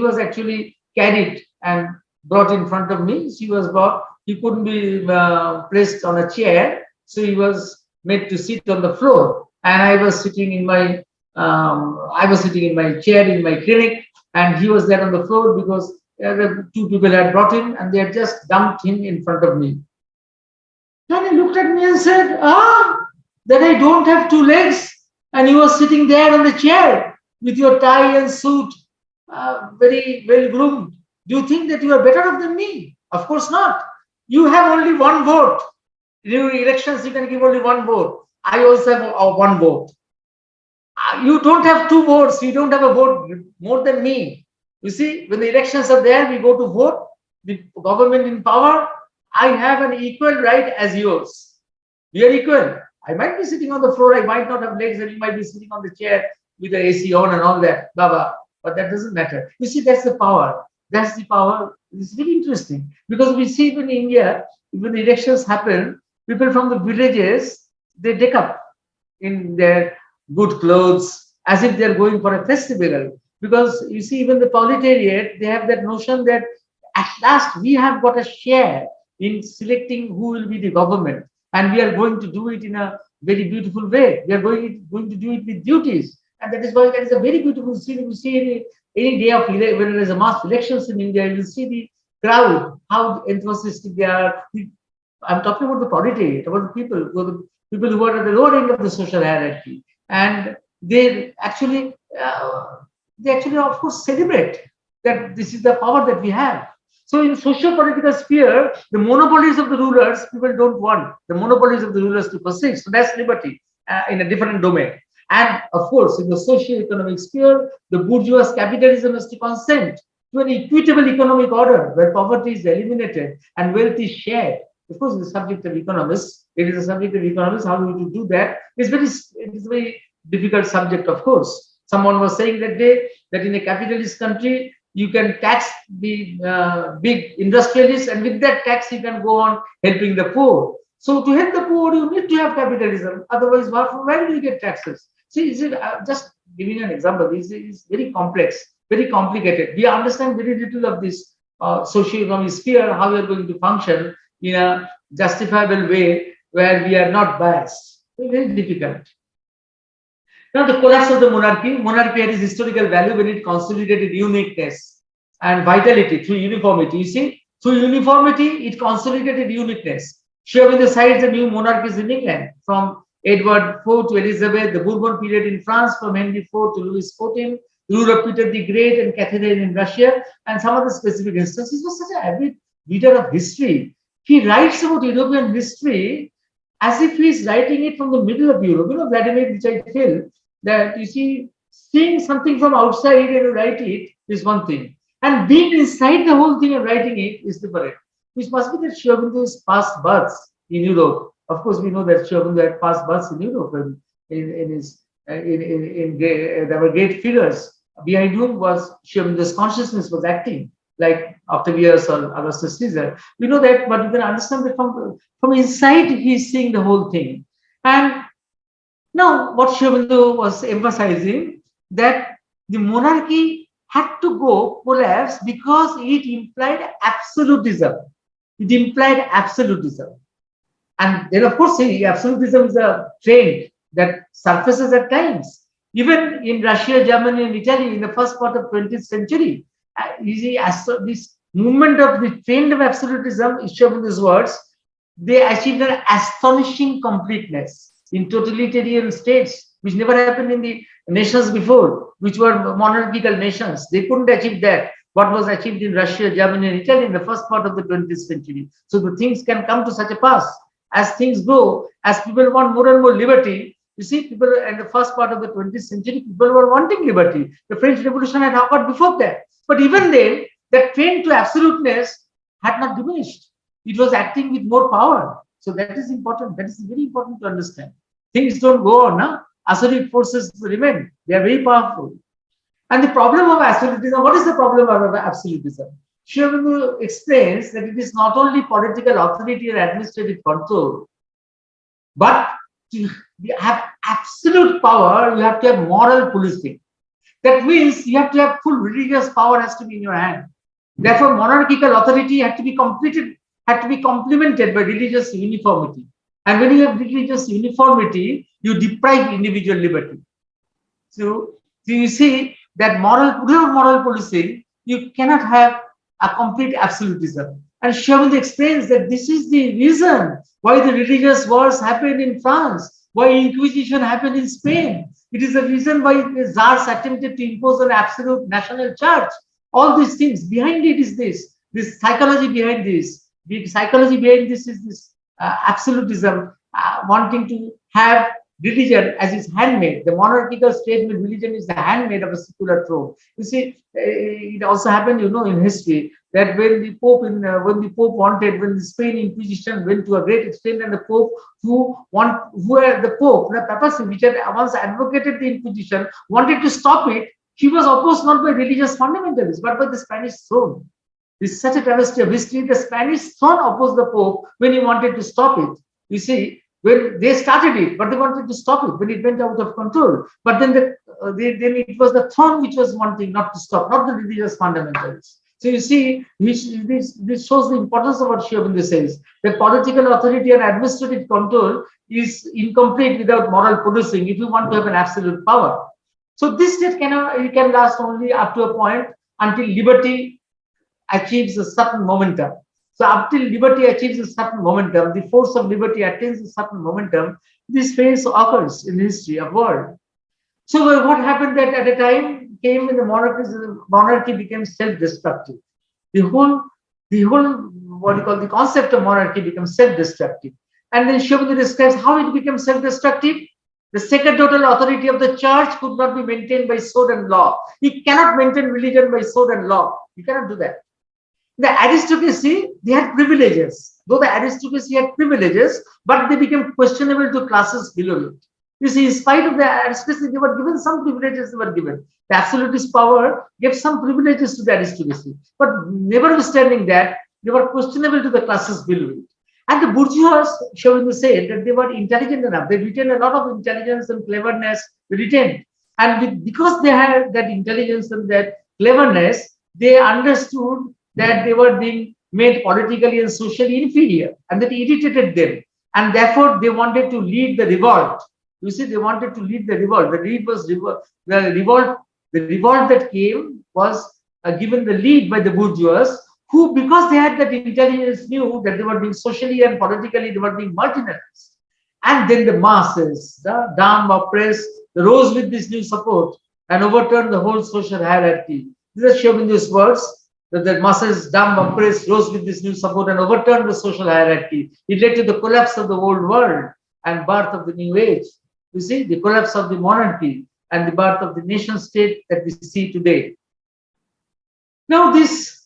was actually carried and brought in front of me. He couldn't be placed on a chair, so he was made to sit on the floor. And I was sitting in my chair in my clinic, and he was there on the floor because the two people had brought him, and they had just dumped him in front of me. Then he looked at me and said, that I don't have two legs, and you were sitting there on the chair with your tie and suit, very well groomed. Do you think that you are better off than me? Of course not. You have only one vote. In elections, you can give only one vote. I also have one vote. You don't have two votes. You don't have a vote more than me. You see, when the elections are there, we go to vote. The government in power, I have an equal right as yours. We are equal. I might be sitting on the floor. I might not have legs, and you might be sitting on the chair with the AC on and all that. Baba. But that doesn't matter. You see, that's the power. That's the power. It's really interesting, because we see in India, when the elections happen, people from the villages, they deck up in their good clothes, as if they're going for a festival. Because you see, even the proletariat, they have that notion that at last we have got a share in selecting who will be the government, and we are going to do it in a very beautiful way. We are going to do it with duties, and that is why that is a very beautiful scene. You see any day of when there is a mass elections in India, you will see the crowd, how enthusiastic they are. I'm talking about the proletariat, about the people who are at the lower end of the social hierarchy, and they actually, of course, celebrate that this is the power that we have. So in socio-political sphere, the monopolies of the rulers, people don't want the monopolies of the rulers to persist. So that's liberty in a different domain. And of course, in the socio-economic sphere, the bourgeois capitalism has to consent to an equitable economic order where poverty is eliminated and wealth is shared. Of course, it's the subject of economists. It is a subject of economists. How do we do that? It is a very difficult subject, of course. Someone was saying that day that in a capitalist country, you can tax the big industrialists, and with that tax, you can go on helping the poor. So to help the poor, you need to have capitalism. Otherwise, where do you get taxes? See, just giving an example, this is very complex, very complicated. We understand very little of this socio-economic sphere, how we are going to function in a justifiable way where we are not biased. It's very difficult. Now, the collapse of the monarchy. Monarchy had its historical value when it consolidated uniqueness and vitality through uniformity. You see, through uniformity, it consolidated uniqueness. Showing the sides of new monarchies in England, from Edward IV to Elizabeth, the Bourbon period in France, from Henry IV to Louis XIV, the rule of Peter the Great and Catherine in Russia, and some other specific instances. He was such an avid reader of history. He writes about European history as if he is writing it from the middle of Europe. You know, Vladimir, which I feel that, you see, seeing something from outside and write it is one thing, and being inside the whole thing and writing it is different. Which must be that Sri Aurobindo's past births in Europe. Of course, we know that Sri Aurobindo had past births in Europe, and there were great figures behind whom was Sri Aurobindo's consciousness was acting, like Octavius or Augustus Caesar. We know that, but you can understand that from inside he's seeing the whole thing. And now, what Sri Aurobindo was emphasizing, that the monarchy had to go collapse because it implied absolutism. It implied absolutism. And then, of course, absolutism is a trend that surfaces at times. Even in Russia, Germany, and Italy in the first part of 20th century, you see, this movement of the trend of absolutism, in Aurobindo's words, they achieved an astonishing completeness in totalitarian states, which never happened in the nations before, which were monarchical nations. They couldn't achieve that. What was achieved in Russia, Germany, and Italy in the first part of the 20th century. So the things can come to such a pass. As things go, as people want more and more liberty, you see, people in the first part of the 20th century, people were wanting liberty. The French Revolution had occurred before that. But even then, that trend to absoluteness had not diminished. It was acting with more power. So that is important. That is very important to understand. Things don't go on. Huh? Asuric forces remain. They are very powerful. And the problem of absolutism, what is the problem of absolutism? Sri Aurobindo explains that it is not only political authority or administrative control, but to have absolute power, you have to have moral policing. That means you have to have full religious power has to be in your hand. Therefore, monarchical authority had to be complemented by religious uniformity. And when you have religious uniformity, you deprive individual liberty. So you see that without moral policing, you cannot have a complete absolutism. And Sri Aurobindo explains that this is the reason why the religious wars happened in France, why Inquisition happened in Spain. It is the reason why the czars attempted to impose an absolute national church. All these things, behind it is this psychology behind this. The psychology behind this is this absolutism, wanting to have religion as its handmaid. The monarchical statement, religion is the handmaid of a secular throne. You see, it also happened, in history, that when the Spain Inquisition went to a great extent, and the Pope the papacy, which had once advocated the Inquisition, wanted to stop it, he was opposed not by religious fundamentalists, but by the Spanish throne. This is such a travesty of history. The Spanish throne opposed the Pope when he wanted to stop it. You see, when they started it, but they wanted to stop it when it went out of control. But then the then it was the throne which was wanting not to stop, not the religious fundamentals. So you see, this shows the importance of what Sri Aurobindo says, that political authority and administrative control is incomplete without moral policing if you want to have an absolute power. So this state can last only up to a point until liberty achieves a certain momentum. So until liberty achieves a certain momentum, the force of liberty attains a certain momentum, this phase occurs in the history of world. So what happened that at a time came when the monarchy became self-destructive. The whole what you call the concept of monarchy becomes self-destructive. And then Sri Aurobindo describes how it became self-destructive. The sacerdotal authority of the church could not be maintained by sword and law. You cannot maintain religion by sword and law. You cannot do that. The aristocracy, they had privileges. Though the aristocracy had privileges, but they became questionable to classes below it. You see, in spite of the aristocracy, they were given some privileges, they were given. The absolutist power gave some privileges to the aristocracy. But notwithstanding that, they were questionable to the classes below it. And the bourgeois, Sri Aurobindo said that they were intelligent enough. They retained a lot of intelligence and cleverness, retained. And because they had that intelligence and that cleverness, they understood that they were being made politically and socially inferior, and that irritated them. And therefore, they wanted to lead the revolt. You see, they wanted to lead the revolt. The revolt that came was given the lead by the bourgeois, who, because they had that intelligence, knew that they were being socially and politically, they were being marginalized. And then the masses, the dumb, oppressed, they rose with this new support and overturned the whole social hierarchy. These are Sri Aurobindo's words, that the masses, dumb, oppressed, rose with this new support and overturned the social hierarchy. It led to the collapse of the old world and birth of the new age. You see, the collapse of the monarchy and the birth of the nation state that we see today. Now, this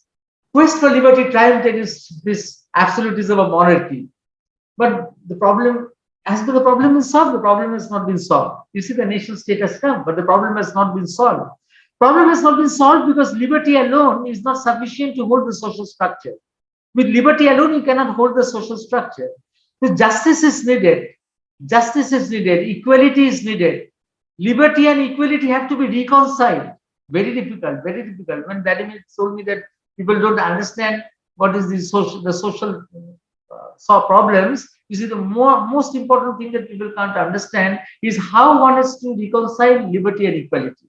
quest for liberty triumphed against this absolutism of monarchy. But the problem, as the problem is solved, the problem has not been solved. You see, the nation state has come, but the problem has not been solved. Problem has not been solved because liberty alone is not sufficient to hold the social structure. With liberty alone, you cannot hold the social structure. So justice is needed. Justice is needed. Equality is needed. Liberty and equality have to be reconciled. Very difficult, very difficult. When Vladimir told me that people don't understand what is the social problems, you see, the most important thing that people can't understand is how one is to reconcile liberty and equality.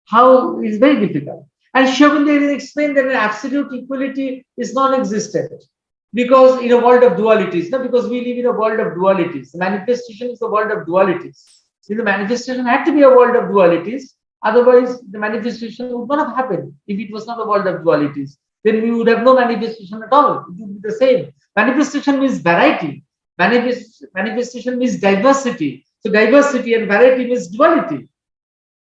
How is very difficult. And Sri Aurobindo explained that an absolute equality is non-existent because in a world of dualities, not because we live in a world of dualities. The manifestation is a world of dualities. See, the manifestation had to be a world of dualities. Otherwise, the manifestation would not have happened if it was not a world of dualities. Then we would have no manifestation at all. It would be the same. Manifestation means variety. Manifestation means diversity. So diversity and variety means duality.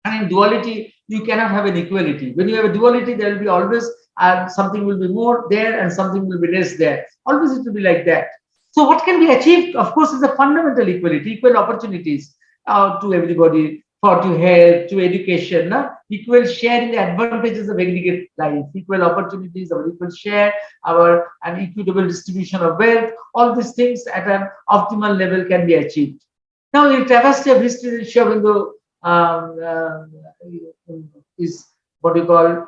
And in duality, you cannot have an equality. When you have a duality, there will be always something will be more there and something will be less there. Always it will be like that. So what can be achieved? Of course, is a fundamental equality, equal opportunities to everybody, to health, to education, equal share in the advantages of aggregate life, equal opportunities, our equal share, our an equitable distribution of wealth. All these things at an optimal level can be achieved. Now, in travesty of history, Sri Aurobindo is what we call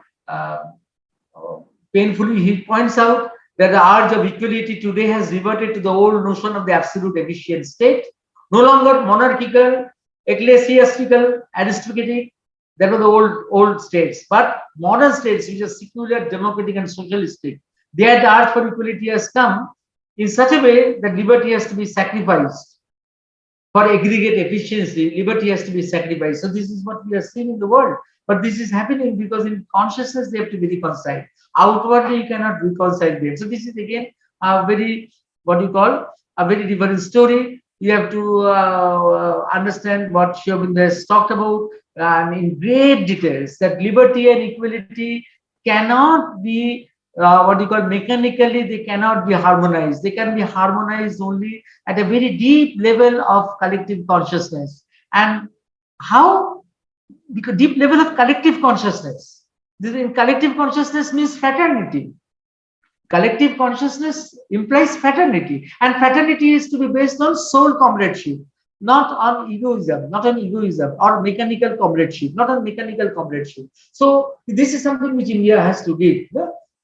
painfully, he points out that the urge of equality today has reverted to the old notion of the absolute efficient state, no longer monarchical, ecclesiastical, aristocratic. That were the old states. But modern states, which are secular, democratic, and socialistic, there the urge for equality has come in such a way that liberty has to be sacrificed. For aggregate efficiency, liberty has to be sacrificed. So this is what we are seeing in the world. But this is happening because in consciousness they have to be reconciled. Outwardly, you cannot reconcile them. So this is again a very, what you call, a very different story. You have to understand what Sri Aurobindo has talked about in great details, that liberty and equality cannot be what you call mechanically, they cannot be harmonized. They can be harmonized only at a very deep level of collective consciousness. And how? Because deep level of collective consciousness. This in collective consciousness means fraternity. Collective consciousness implies fraternity, and fraternity is to be based on soul comradeship. not on egoism or mechanical comradeship, not on mechanical comradeship. So this is something which India has to give.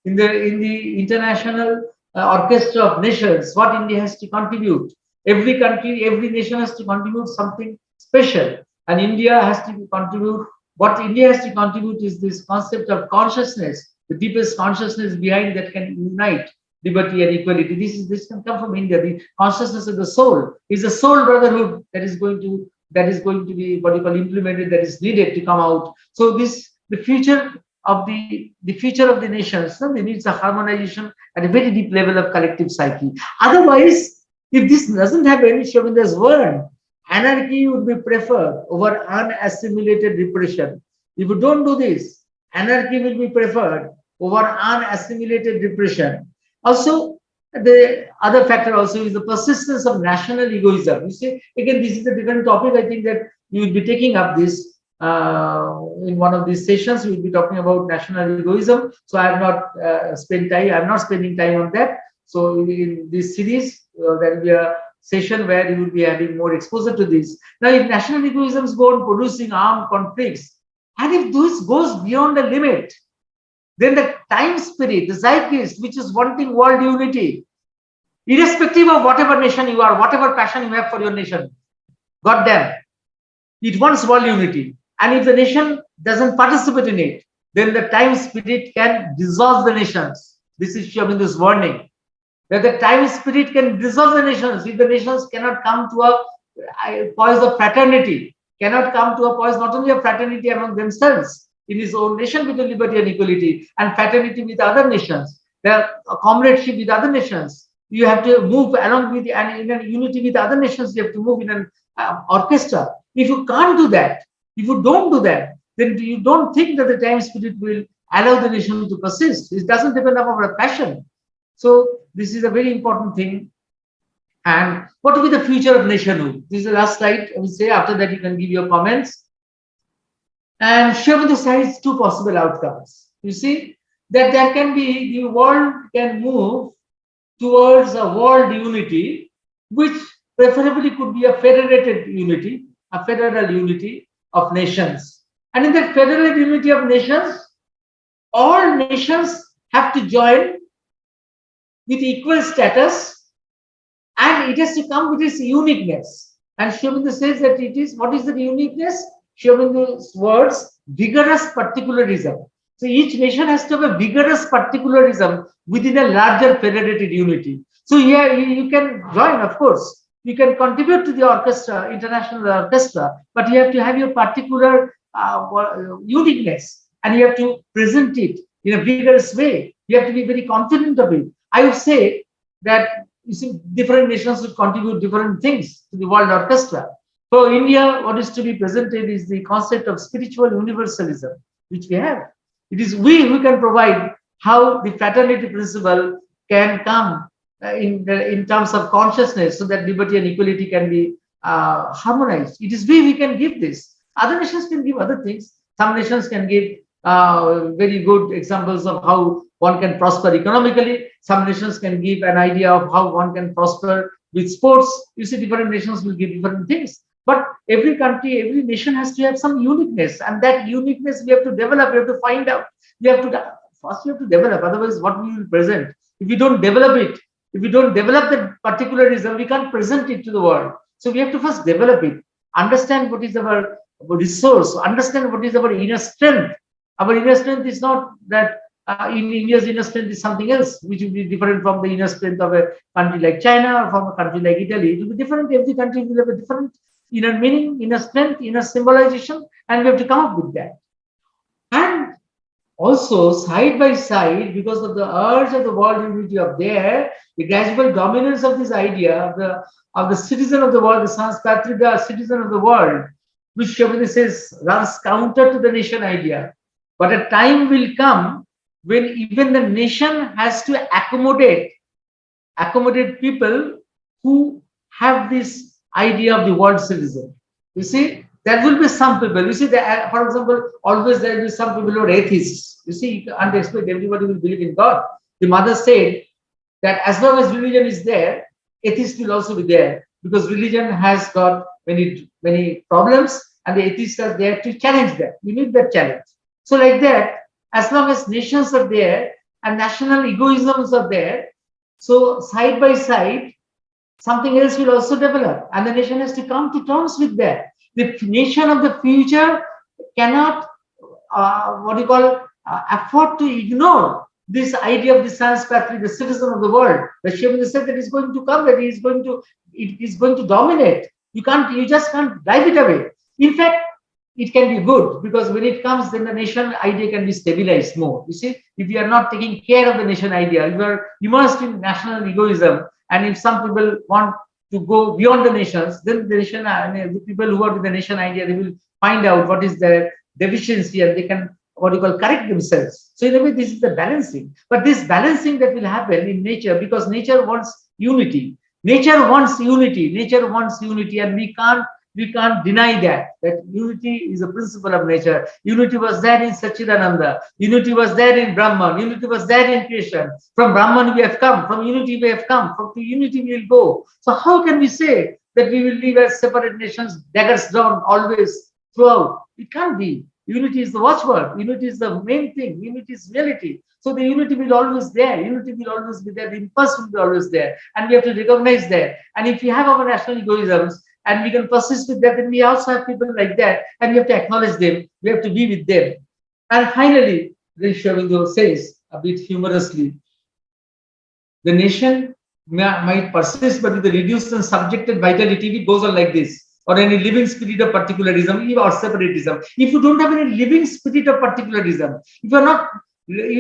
In the international orchestra of nations, what India has to contribute. Every country, every nation has to contribute something special, and India has to contribute. What India has to contribute is this concept of consciousness, the deepest consciousness behind that can unite liberty and equality. This can come from India. The consciousness of the soul is a soul brotherhood that is going to be what you call implemented, that is needed to come out. So this the future of the future of the nations. No, they needs a harmonization at a very deep level of collective psyche. Otherwise, if this doesn't happen, Shobinder's word, anarchy would be preferred over unassimilated repression. If you don't do this, anarchy will be preferred over unassimilated repression. Also, the other factor also is the persistence of national egoism. You see, again, this is a different topic. I think that we will be taking up this in one of these sessions. We will be talking about national egoism. So I have not spent time. I am not spending time on that. So in this series, there will be a session where you will be having more exposure to this. Now, if national egoisms go on producing armed conflicts, and if this goes beyond a limit, then the time spirit, the zeitgeist, which is wanting world unity, irrespective of whatever nation you are, whatever passion you have for your nation, God damn, it wants world unity. And if the nation doesn't participate in it, then the time spirit can dissolve the nations. This is showing this warning that the time spirit can dissolve the nations if the nations cannot come to a poise of fraternity, cannot come to a poise not only of fraternity among themselves in his own nation between liberty and equality, and fraternity with other nations, the comradeship with other nations. You have to move along with and in a unity with other nations. You have to move in an orchestra. If you can't do that, if you don't do that, then you don't think that the time spirit will allow the nation to persist. It doesn't depend upon a passion. So this is a very important thing. And what will be the future of nationhood? This is the last slide. I will say, after that you can give your comments. And show the sides two possible outcomes. You see that there can be, the world can move towards a world unity, which preferably could be a federated unity, a federal unity of nations. And in that federal unity of nations, all nations have to join with equal status, and it has to come with its uniqueness. And Shobindu says that it is, what is the uniqueness? Shobindu's words, vigorous particularism. So each nation has to have a vigorous particularism within a larger federated unity. So yeah, you can join, of course. You can contribute to the orchestra, international orchestra, but you have to have your particular uniqueness, and you have to present it in a vigorous way. You have to be very confident of it. I would say that, you see, different nations would contribute different things to the world orchestra. For India, what is to be presented is the concept of spiritual universalism, which we have. It is we who can provide how the fraternity principle can come in terms of consciousness, so that liberty and equality can be harmonized. It is we can give this. Other nations can give other things. Some nations can give very good examples of how one can prosper economically. Some nations can give an idea of how one can prosper with sports. You see, different nations will give different things. But every country, every nation has to have some uniqueness, and that uniqueness we have to develop. We have to find out. First we have to develop. Otherwise, what we will present? If we don't develop it, if we don't develop that particularism, we can't present it to the world. So we have to first develop it, understand what is our resource, understand what is our inner strength. Our inner strength is not that in India's inner strength is something else, which will be different from the inner strength of a country like China or from a country like Italy. It will be different. Every country will have a different inner meaning, inner strength, inner symbolization, and we have to come up with that. And also, side by side, because of the urge of the world unity up there, the gradual dominance of this idea of the citizen of the world, the sans patrida citizen of the world, which Shobindu says runs counter to the nation idea. But a time will come when even the nation has to accommodate people who have this idea of the world citizen. You see, there will be some people. You see, for example, always there will be some people who are atheists. You see, you can't expect everybody will believe in God. The mother said that as long as religion is there, atheists will also be there. because religion has got many problems, and the atheists are there to challenge that. You need that challenge. So like that, as long as nations are there and national egoisms are there, so side by side, something else will also develop, and the nation has to come to terms with that. The nation of the future cannot, afford to ignore this idea of the science factory, the citizen of the world. The Shivendra said that is going to come, that it is going to dominate. You just can't drive it away. In fact, it can be good, because when it comes, then the nation idea can be stabilized more. You see, if you are not taking care of the nation idea, you are immersed in national egoism, and if some people want to go beyond the nations, then the nation, the people who are with the nation idea, they will find out what is their deficiency, and they can correct themselves. So in a way, this is the balancing. But this balancing that will happen in nature, because nature wants unity. Nature wants unity. Nature wants unity, and we can't deny that unity is a principle of nature. Unity was there in Sachidananda. Unity was there in Brahman. Unity was there in creation. From Brahman we have come. From unity we have come. From to unity we will go. So how can we say that we will live as separate nations, daggers drawn always throughout? It can't be. Unity is the watchword. Unity is the main thing. Unity is reality. So the unity will always there. Unity will always be there. The impulse will be always there. And we have to recognize that. And if we have our national egoisms, and we can persist with that, then we also have people like that, and we have to acknowledge them. We have to be with them. And finally, Sri Aurobindo says, a bit humorously, the nation might persist, but with the reduced and subjected vitality, it goes on like this, or any living spirit of particularism or separatism. If you don't have any living spirit of particularism, if you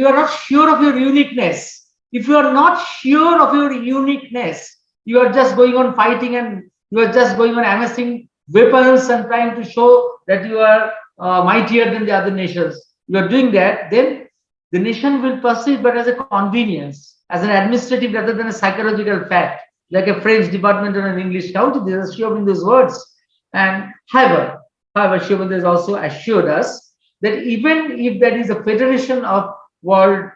are not sure of your uniqueness, if you are not sure of your uniqueness, you are just going on fighting, and you are just going on amassing weapons and trying to show that you are mightier than the other nations. You are doing that, then the nation will persist, but as a convenience, as an administrative rather than a psychological fact, like a French department or an English county. These are Sri Aurobindo's words. And however, Sri Aurobindo has also assured us that even if there is a federation of world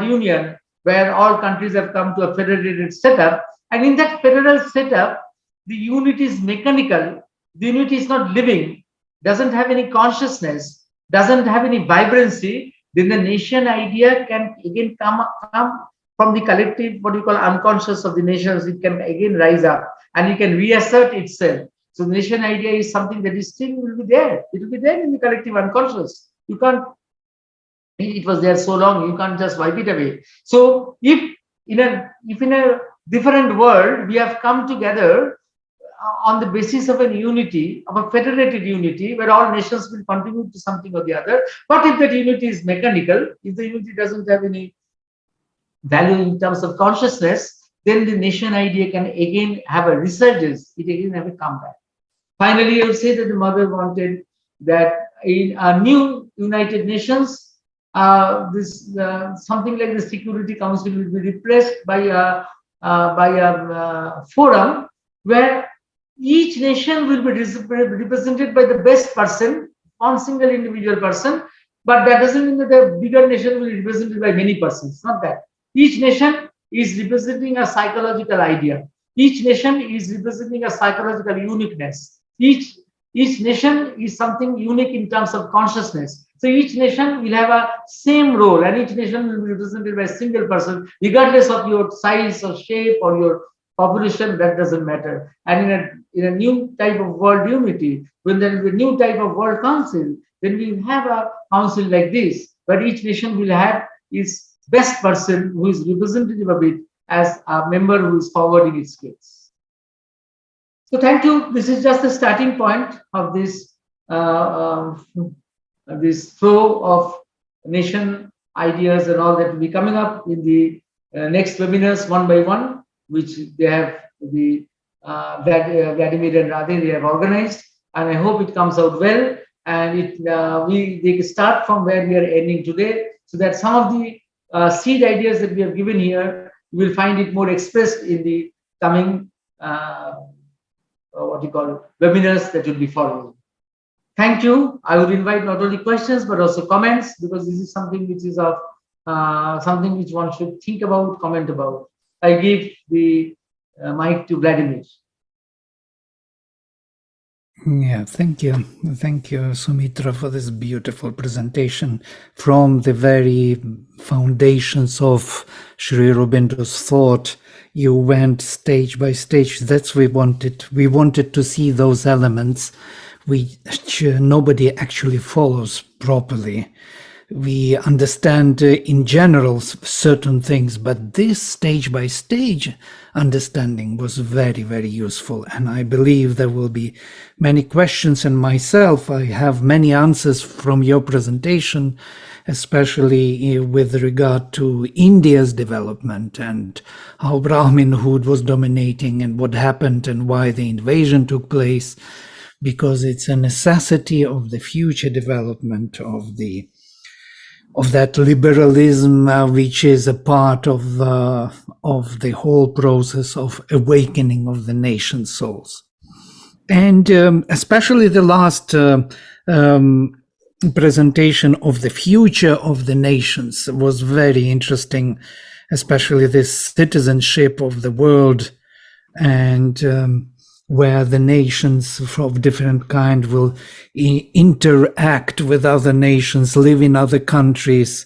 union, where all countries have come to a federated setup, and in that federal setup, the unity is mechanical, the unity is not living, doesn't have any consciousness, doesn't have any vibrancy, then the nation idea can again come from the collective, what you call unconscious of the nations. It can again rise up, and it can reassert itself. So the nation idea is something that is still will be there. It will be there in the collective unconscious. You can't, it was there so long, you can't just wipe it away. So if in a different world we have come together on the basis of a unity, of a federated unity, where all nations will contribute to something or the other. But if that unity is mechanical, if the unity doesn't have any value in terms of consciousness, then the nation idea can again have a resurgence. It again have a comeback. Finally, I would say that the mother wanted that in a new United Nations, something like the Security Council will be replaced by a forum where each nation will be represented by the best person, one single individual person, but that doesn't mean that the bigger nation will be represented by many persons. Not that. Each nation is representing a psychological idea. Each nation is representing a psychological uniqueness. Each nation is something unique in terms of consciousness. So each nation will have a same role, and each nation will be represented by a single person, regardless of your size or shape or your population. That doesn't matter. And in a new type of world unity, when there is a new type of world council, then we have a council like this, where each nation will have its best person who is representative of it as a member who is forwarding its case. So thank you. This is just the starting point of this this flow of nation ideas and all that will be coming up in the next webinars one by one, which they have the Vladimir and Radhe, they have organized, and I hope it comes out well. And they start from where we are ending today, so that some of the seed ideas that we have given here, you will find it more expressed in the coming webinars that will be following. Thank you. I would invite not only questions but also comments, because this is something which is of something which one should think about, comment about. I give the mic to Vladimir. Yeah, thank you. Thank you, Soumitra, for this beautiful presentation from the very foundations of Sri Aurobindo's thought. You went stage by stage. That's we wanted. We wanted to see those elements which nobody actually follows properly. We understand in general certain things, but this stage by stage understanding was very, very useful. And I believe there will be many questions, and myself, I have many answers from your presentation, especially with regard to India's development and how Brahminhood was dominating and what happened and why the invasion took place, because it's a necessity of the future development of that liberalism, which is a part of the whole process of awakening of the nation souls. And especially the last presentation of the future of the nations was very interesting, especially this citizenship of the world, and where the nations of different kind will interact with other nations, live in other countries,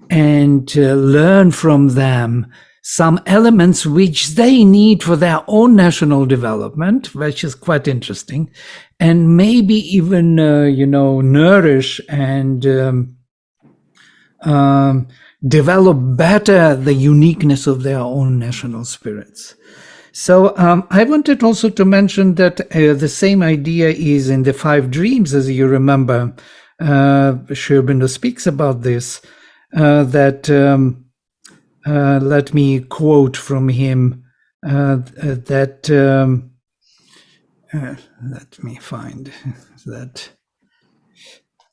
and learn from them some elements which they need for their own national development, which is quite interesting, and maybe even, nourish and develop better the uniqueness of their own national spirits. So I wanted also to mention that the same idea is in the 5 dreams, as you remember. Sri Aurobindo speaks about this, that let me quote from him, let me find that.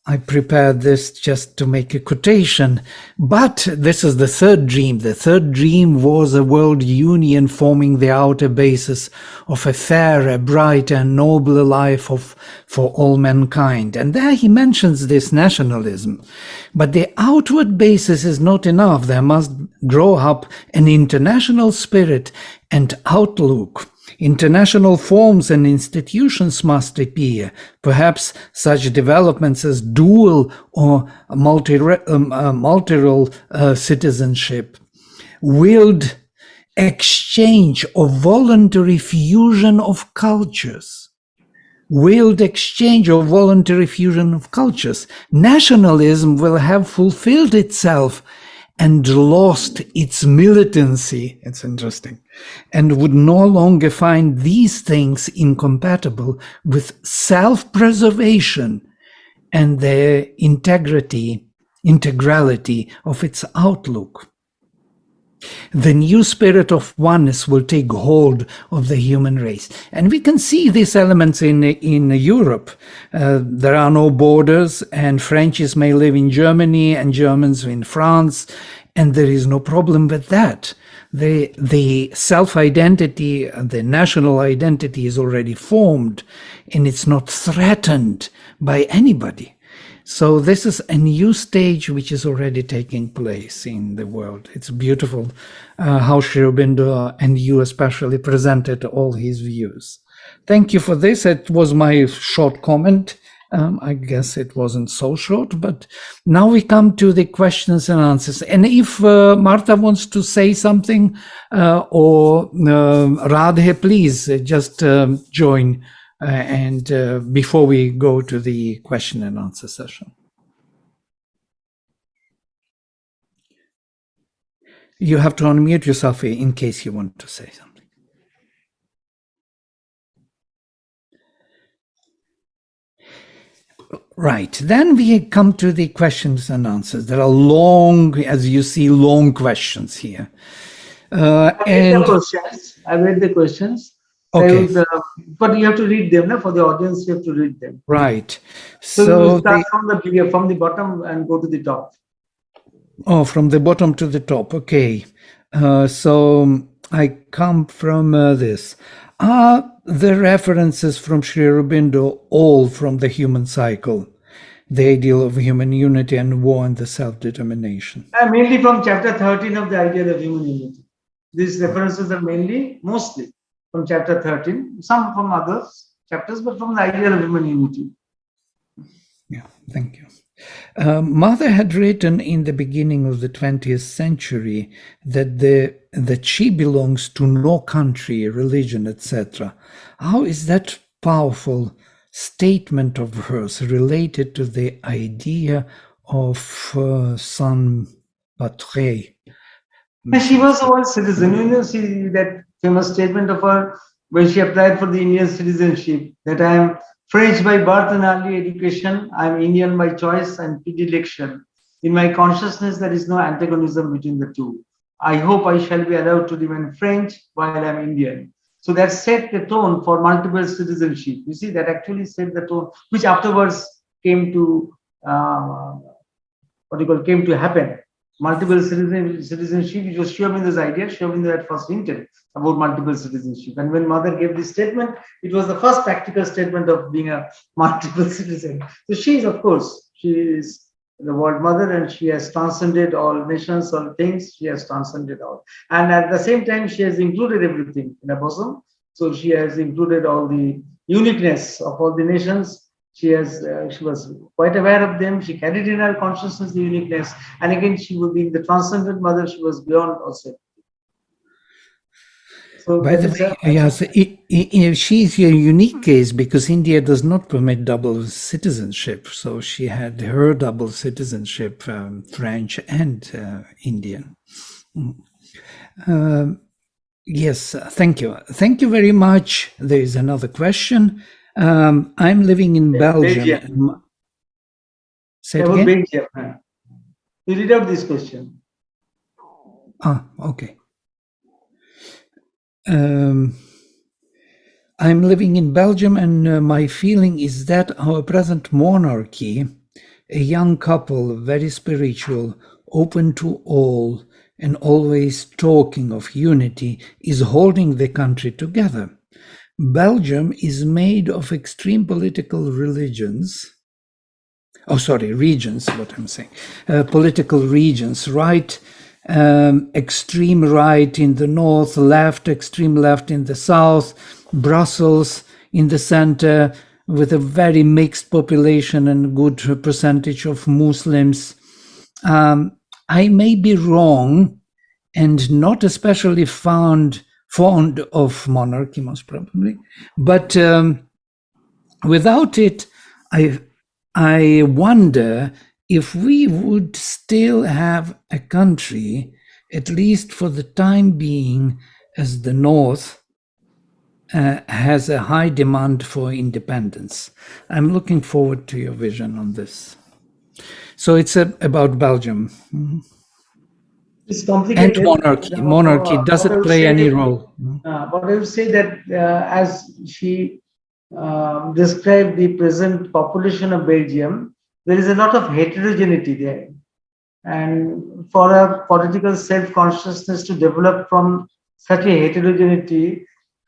I prepared this just to make a quotation, but this is the 3rd dream. The 3rd dream was a world union forming the outer basis of a fairer, brighter, and nobler life for all mankind. And there he mentions this nationalism. But the outward basis is not enough. There must grow up an international spirit and outlook. International forms and institutions must appear, perhaps such developments as dual or multilateral citizenship, willed exchange or voluntary fusion of cultures. Willed exchange or voluntary fusion of cultures. Nationalism will have fulfilled itself and lost its militancy, it's interesting, and would no longer find these things incompatible with self-preservation and the integrality of its outlook. The new spirit of oneness will take hold of the human race. And we can see these elements in Europe. There are no borders, and Frenchies may live in Germany and Germans in France, and there is no problem with that. The self-identity, the national identity is already formed, and it's not threatened by anybody. So this is a new stage which is already taking place in the world. It's beautiful how Sri Aurobindo and you especially presented all his views. Thank you for this. It was my short comment. I guess it wasn't so short, but now we come to the questions and answers. And if Martha wants to say something, or Radhe, please just join. And before we go to the question and answer session. You have to unmute yourself in case you want to say something. Right, then we come to the questions and answers. There are long, as you see, long questions here. I read the questions. Okay. But you have to read them, for the audience, you have to read them. Right. So you start from the bottom and go to the top. Oh, from the bottom to the top. Okay. So I come from this. Are the references from Sri Aurobindo all from the human cycle? The ideal of human unity and war and the self-determination? Mainly from chapter 13 of the ideal of human unity. These references are mostly from chapter 13, some from others, chapters, but from the ideal of human unity. Yeah, thank you. Mother had written in the beginning of the 20th century that she belongs to no country, religion, etc. How is that powerful statement of hers related to the idea of Saint Patrick? And she was a world citizen. You know, see that famous statement of her when she applied for the Indian citizenship, that I am French by birth and early education, I am Indian by choice and predilection. In my consciousness, there is no antagonism between the two. I hope I shall be allowed to remain French while I am Indian. So that set the tone for multiple citizenship. You see, that actually set the tone, which afterwards came to came to happen. Multiple citizenship, it was Shiominda's idea. Shiominda had first hinted about multiple citizenship. And when mother gave this statement, it was the first practical statement of being a multiple citizen. So she is, of course, she is the world mother, and she has transcended all nations, all things. She has transcended all. And at the same time, she has included everything in her bosom. So she has included all the uniqueness of all the nations. She was quite aware of them. She carried in her consciousness the uniqueness. And again, she would be the transcendent mother. She was beyond also. So by the way, yes, she's a unique case because India does not permit double citizenship. So she had her double citizenship, French and Indian. Yes, thank you. Thank you very much. There is another question. I'm living in Belgium. Say it again? Belgium. You read out this question. Okay. I'm living in Belgium, and my feeling is that our present monarchy, a young couple, very spiritual, open to all, and always talking of unity, is holding the country together. Belgium is made of extreme political regions, what I'm saying. Political regions, right, extreme right in the north, left, extreme left in the south, Brussels in the center, with a very mixed population and good percentage of Muslims. I may be wrong and not especially fond of monarchy, most probably, but without it, I wonder if we would still have a country, at least for the time being, as the North has a high demand for independence. I'm looking forward to your vision on this. So it's about Belgium. It's complicated. And monarchy, does it play any role? But I would say that as she described the present population of Belgium, there is a lot of heterogeneity there. And for a political self-consciousness to develop from such a heterogeneity,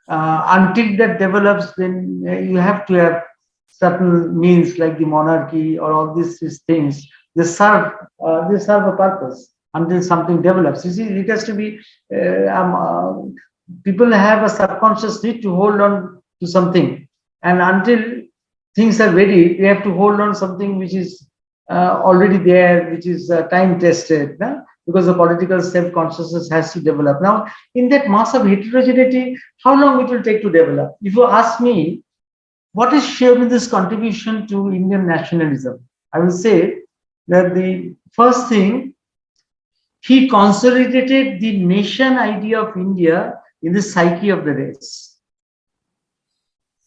until that develops, then you have to have certain means like the monarchy or all these things. They serve a purpose until something develops. You see, it has to be, people have a subconscious need to hold on to something. And until things are ready, they have to hold on something which is already there, which is time tested, because the political self-consciousness has to develop. Now, in that mass of heterogeneity, how long it will take to develop? If you ask me, what is Shiominda's contribution to Indian nationalism? I will say that the first thing, he consolidated the nation idea of India in the psyche of the race.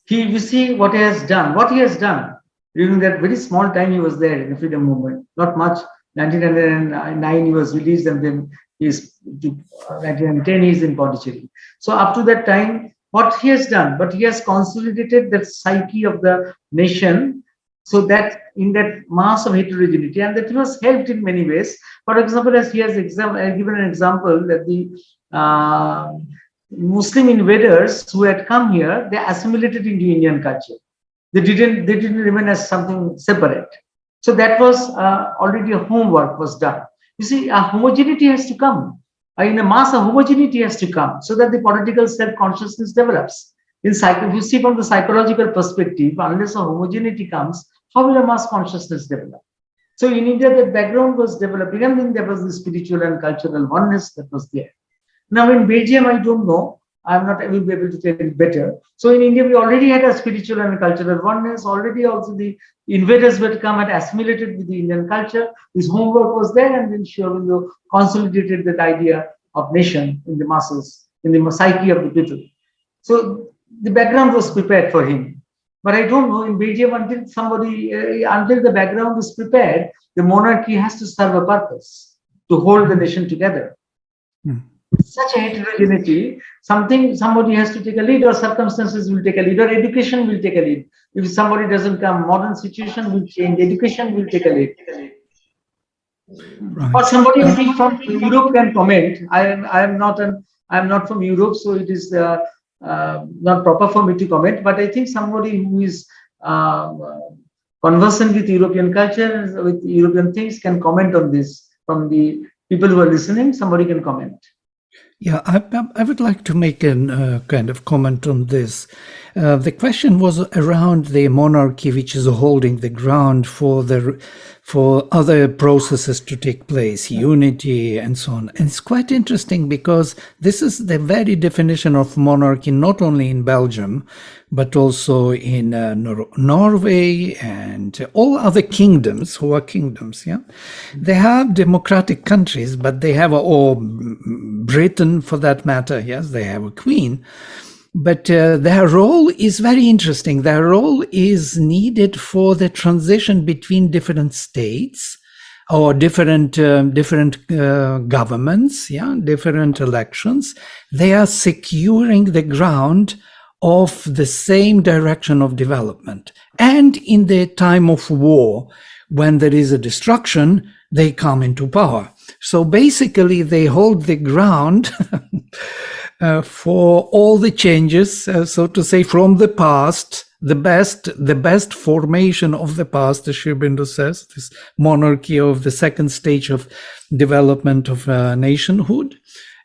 You see what he has done. What he has done during that very small time he was there in the freedom movement, not much. 1909 he was released, and then 1910 he is in Pondicherry. So up to that time, what he has done, but he has consolidated that psyche of the nation, so that in that mass of heterogeneity, and that was helped in many ways. For example, as he has given an example that the Muslim invaders who had come here, they assimilated into Indian culture. They didn't remain as something separate. So that was already a homework was done. You see, a homogeneity has to come. In a mass, a homogeneity has to come so that the political self-consciousness develops. if you see from the psychological perspective, unless a homogeneity comes, how will a mass consciousness develop? So in India, the background was developing, and then there was the spiritual and cultural oneness that was there. Now in Belgium, I don't know. I'm not. I will be able to tell it better. So in India, we already had a spiritual and cultural oneness. Already, also the invaders were come and assimilated with the Indian culture. This homework was there, and then Sri Aurobindo consolidated that idea of nation in the masses, in the psyche of the people. So the background was prepared for him. But I don't know, in Belgium, until the background is prepared, the monarchy has to serve a purpose to hold the nation together. Such a heterogeneity, somebody has to take a lead, or circumstances will take a lead, or education will take a lead. If somebody doesn't come, modern situation will change, education will take a lead. Right. Or somebody from Europe can comment. I am not from Europe, so it is not proper for me to comment. But I think somebody who is conversant with European culture, with European things, can comment on this. From the people who are listening, somebody can comment. Yeah, I would like to make a kind of comment on this. The question was around the monarchy, which is holding the ground for other processes to take place, unity and so on. And it's quite interesting because this is the very definition of monarchy, not only in Belgium, but also in Norway and all other kingdoms who are kingdoms. Yeah, they have democratic countries, but they have, or Britain for that matter. Yes, they have a queen. But their role is very interesting. Their role is needed for the transition between different states or different governments, yeah, different elections. They are securing the ground of the same direction of development. And in the time of war, when there is a destruction, they come into power. So basically, they hold the ground for all the changes, so to say, from the past, the best formation of the past, as Sri Aurobindo says, this monarchy of the second stage of development of nationhood,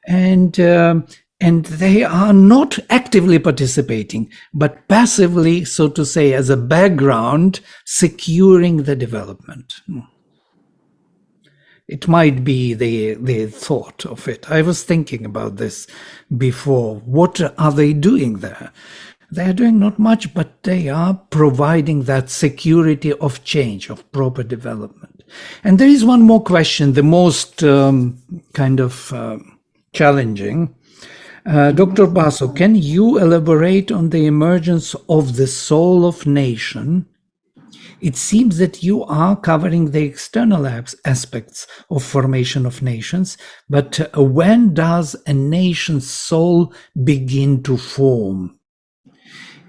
and they are not actively participating, but passively, so to say, as a background, securing the development. It might be the thought of it. I was thinking about this before. What are they doing there? They are doing not much, but they are providing that security of change, of proper development. And there is one more question, the most kind of challenging. Dr. Basu, can you elaborate on the emergence of the soul of nation? It seems that you are covering the external aspects of formation of nations, but when does a nation's soul begin to form?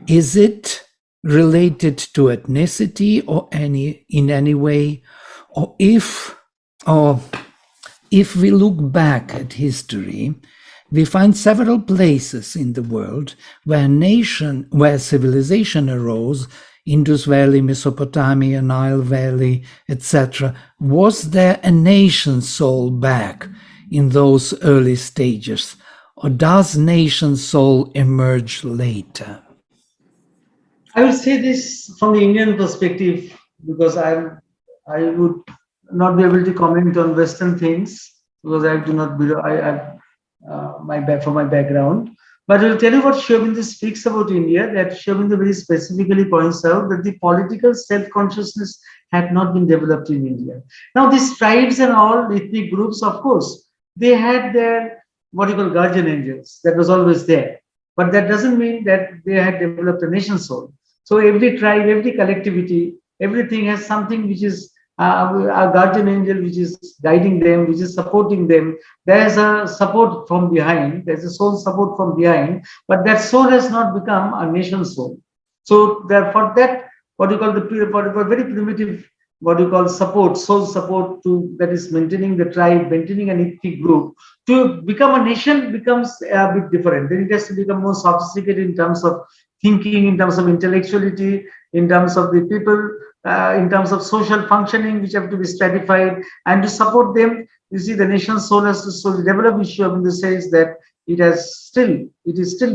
Is it related to ethnicity or in any way? Or if we look back at history, we find several places in the world where civilization arose, Indus Valley, Mesopotamia, Nile Valley, etc. Was there a nation soul back in those early stages? Or does nation soul emerge later? I will say this from the Indian perspective, because I would not be able to comment on Western things, because I do not belong, from my background. But I will tell you what Sri Aurobindo speaks about India, that Sri Aurobindo very specifically points out that the political self-consciousness had not been developed in India. Now, these tribes and all ethnic groups, of course, they had their, what you call, guardian angels. That was always there. But that doesn't mean that they had developed a nation soul. So every tribe, every collectivity, everything has something which is a guardian angel which is guiding them, which is supporting them. There's a support from behind, there's a soul support from behind, but that soul has not become a nation soul. So therefore that, what you call very primitive, what you call support, soul support that is maintaining the tribe, maintaining an ethnic group, to become a nation becomes a bit different. Then it has to become more sophisticated in terms of thinking, in terms of intellectuality, in terms of the people, in terms of social functioning, which have to be stratified, and to support them. You see, the nation's soul has to slowly develop. Sri Aurobindo says that it is still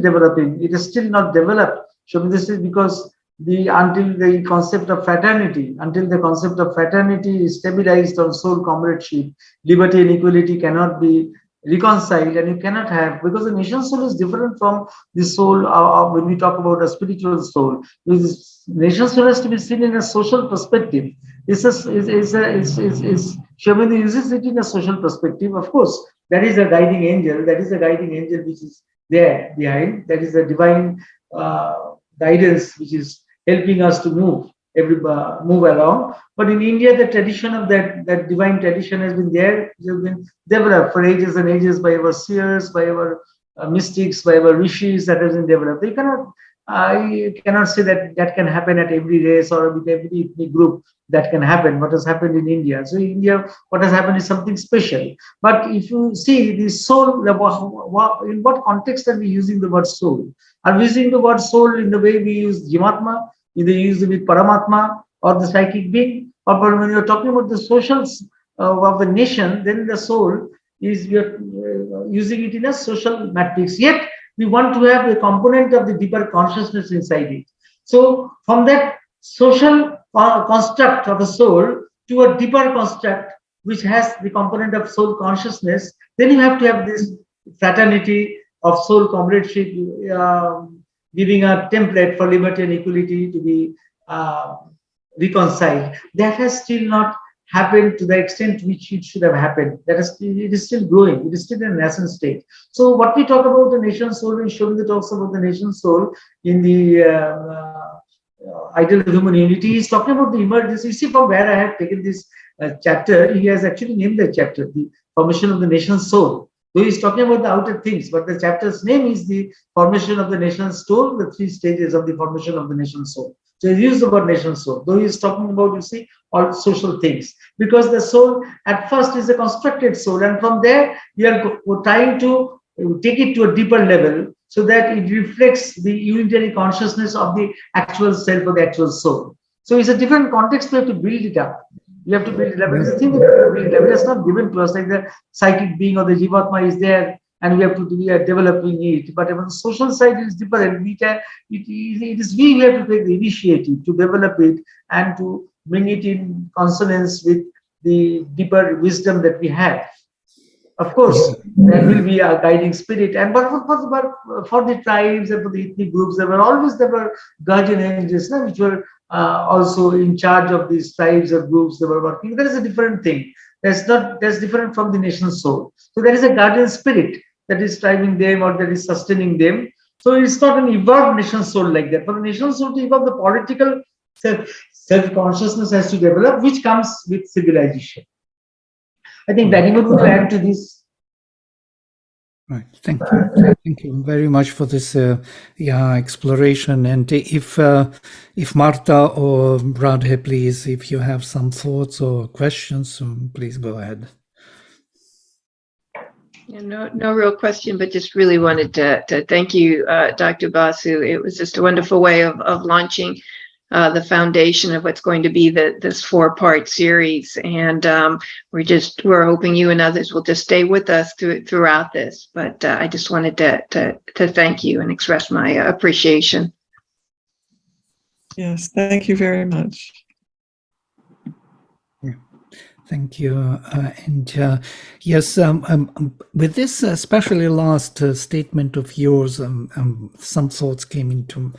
developing. It is still not developed. So this is because until the concept of fraternity is stabilized on soul comradeship, liberty and equality cannot be reconciled, and you cannot have, because the nation soul is different from the soul when we talk about a spiritual soul. This nation soul has to be seen in a social perspective. Shobhindu uses it in a social perspective. Of course, that is a guiding angel. That is a guiding angel which is there behind. That is a divine guidance which is helping us to move along. But in India, the tradition of that divine tradition has been there. It has been developed for ages and ages by our seers, by our mystics, by our rishis. That has been developed. You cannot say that can happen at every race or with every ethnic group. That can happen. What has happened in India? So in India, what has happened is something special. But if you see the soul, in what context are we using the word soul? Are we using the word soul in the way we use Jivatma, either use it with Paramatma or the psychic being? Or when you're talking about the socials of the nation, then the soul is, we are using it in a social matrix. Yet we want to have a component of the deeper consciousness inside it. So from that social construct of a soul to a deeper construct which has the component of soul consciousness, then you have to have this fraternity of soul comradeship, giving a template for liberty and equality to be reconciled. That has still not happened to the extent which it should have happened. It is still growing. It is still in a nascent state. So what we talk about the nation soul, when Shobhindu talks about the nation soul in the ideal of human unity, is talking about the emergence. You see from where I have taken this chapter, he has actually named the chapter, the formation of the nation's soul. Though he's talking about the outer things, but the chapter's name is the formation of the nation's soul, the 3 stages of the formation of the nation's soul. So he used the word nation's soul, though he's talking about, you see, all social things. Because the soul at first is a constructed soul, and from there we are trying to take it to a deeper level so that it reflects the unitary consciousness of the actual self or the actual soul. So it's a different context. We have to build it up. You have to build it up. It's a thing that build up. It is not given to us, like the psychic being or the Jivatma is there and we are developing it. But on the social side, it is different. It is we who have to take the initiative to develop it and to bring it in consonance with the deeper wisdom that we have. Of course, there will be a guiding spirit, and but for the tribes and for the ethnic groups, there were guardian angels, which were also in charge of these tribes or groups that were working. That is a different thing. That's different from the nation's soul. So there is a guardian spirit that is driving them or that is sustaining them. So it's not an evolved nation soul like that. For the nation soul to evolve, the political self-consciousness has to develop, which comes with civilization. I think very good to add to this. Right. Thank you. Thank you very much for this exploration. And if Martha or Radhe, please, if you have some thoughts or questions, please go ahead. Yeah, no real question, but just really wanted to thank you, Dr. Basu. It was just a wonderful way of launching the foundation of what's going to be this 4-part series, and we're hoping you and others will just stay with us throughout this. But I just wanted to thank you and express my appreciation. Yes, thank you very much. Thank you. And yes, with this especially last statement of yours, some thoughts came into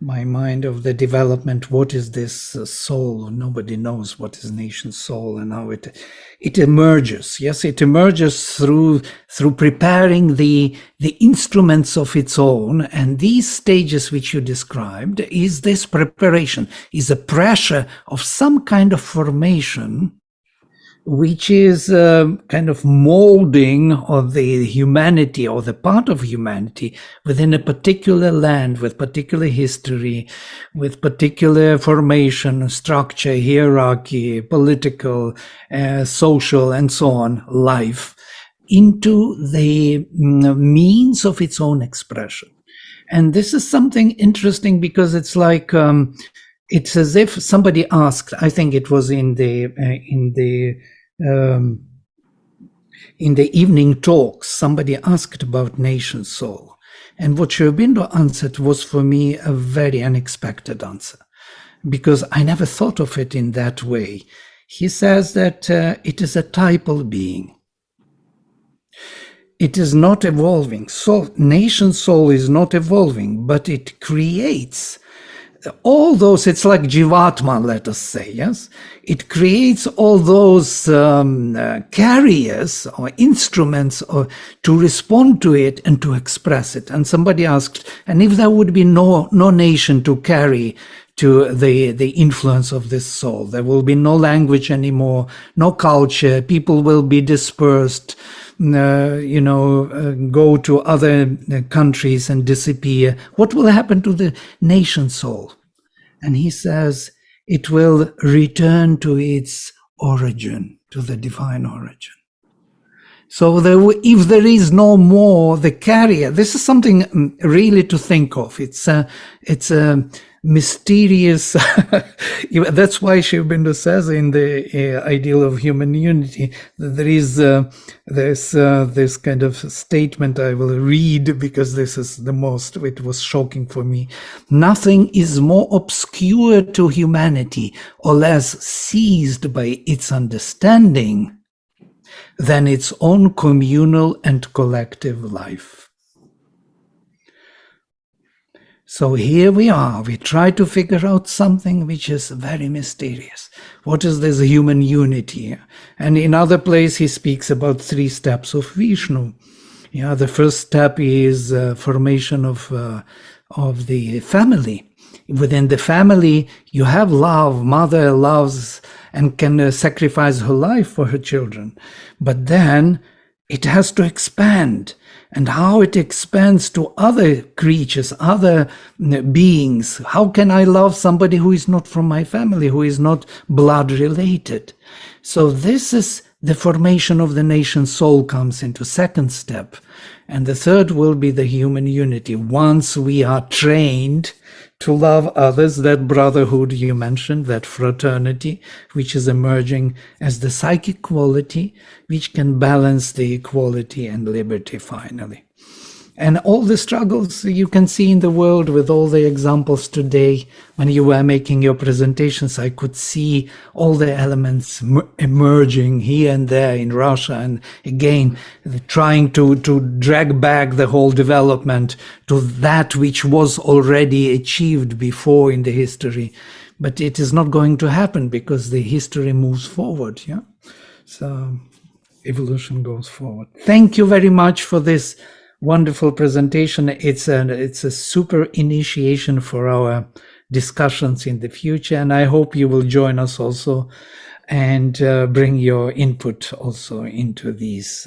my mind of the development. What is this soul? Nobody knows what is nation's soul and how it emerges. Yes, it emerges through preparing the instruments of its own. And these stages which you described is this preparation, is a pressure of some kind of formation, which is kind of molding of the humanity or the part of humanity within a particular land with particular history, with particular formation, structure, hierarchy, political, social, and so on, life, into the means of its own expression. And this is something interesting because it's like, it's as if somebody asked, I think it was in the in the evening talks, somebody asked about nation soul. And what Sri Aurobindo answered was for me a very unexpected answer, because I never thought of it in that way. He says that it is a typal being. It is not evolving. So nation soul is not evolving, but it creates all those, it's like Jivatma, let us say, yes? It creates all those carriers or instruments to respond to it and to express it. And somebody asked, and if there would be no nation to carry to the influence of this soul, there will be no language anymore, no culture, people will be dispersed, go to other countries and disappear. What will happen to the nation soul? And he says it will return to its origin, to the divine origin. So if there is no more the carrier, this is something really to think of. It's a mysterious. That's why Sri Aurobindo says in the ideal of human unity that there is this kind of statement I will read, because this is it was shocking for me. Nothing is more obscure to humanity or less seized by its understanding than its own communal and collective life. So here we are, we try to figure out something which is very mysterious. What is this human unity? And in other place he speaks about 3 steps of Vishnu. Yeah, the first step is formation of the family. Within the family, you have love. Mother loves and can sacrifice her life for her children. But then it has to expand. And how it expands to other creatures, other beings. How can I love somebody who is not from my family, who is not blood related? So this is the formation of the nation soul comes into second step. And the third will be the human unity. Once we are trained to love others, that brotherhood you mentioned, that fraternity, which is emerging as the psychic quality, which can balance the equality and liberty finally. And all the struggles you can see in the world with all the examples today, when you were making your presentations, I could see all the elements emerging here and there in Russia, and again, trying to drag back the whole development to that which was already achieved before in the history. But it is not going to happen because the history moves forward. Yeah. So evolution goes forward. Thank you very much for this wonderful presentation. It's a super initiation for our discussions in the future, and I hope you will join us also and bring your input also into these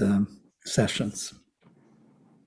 sessions.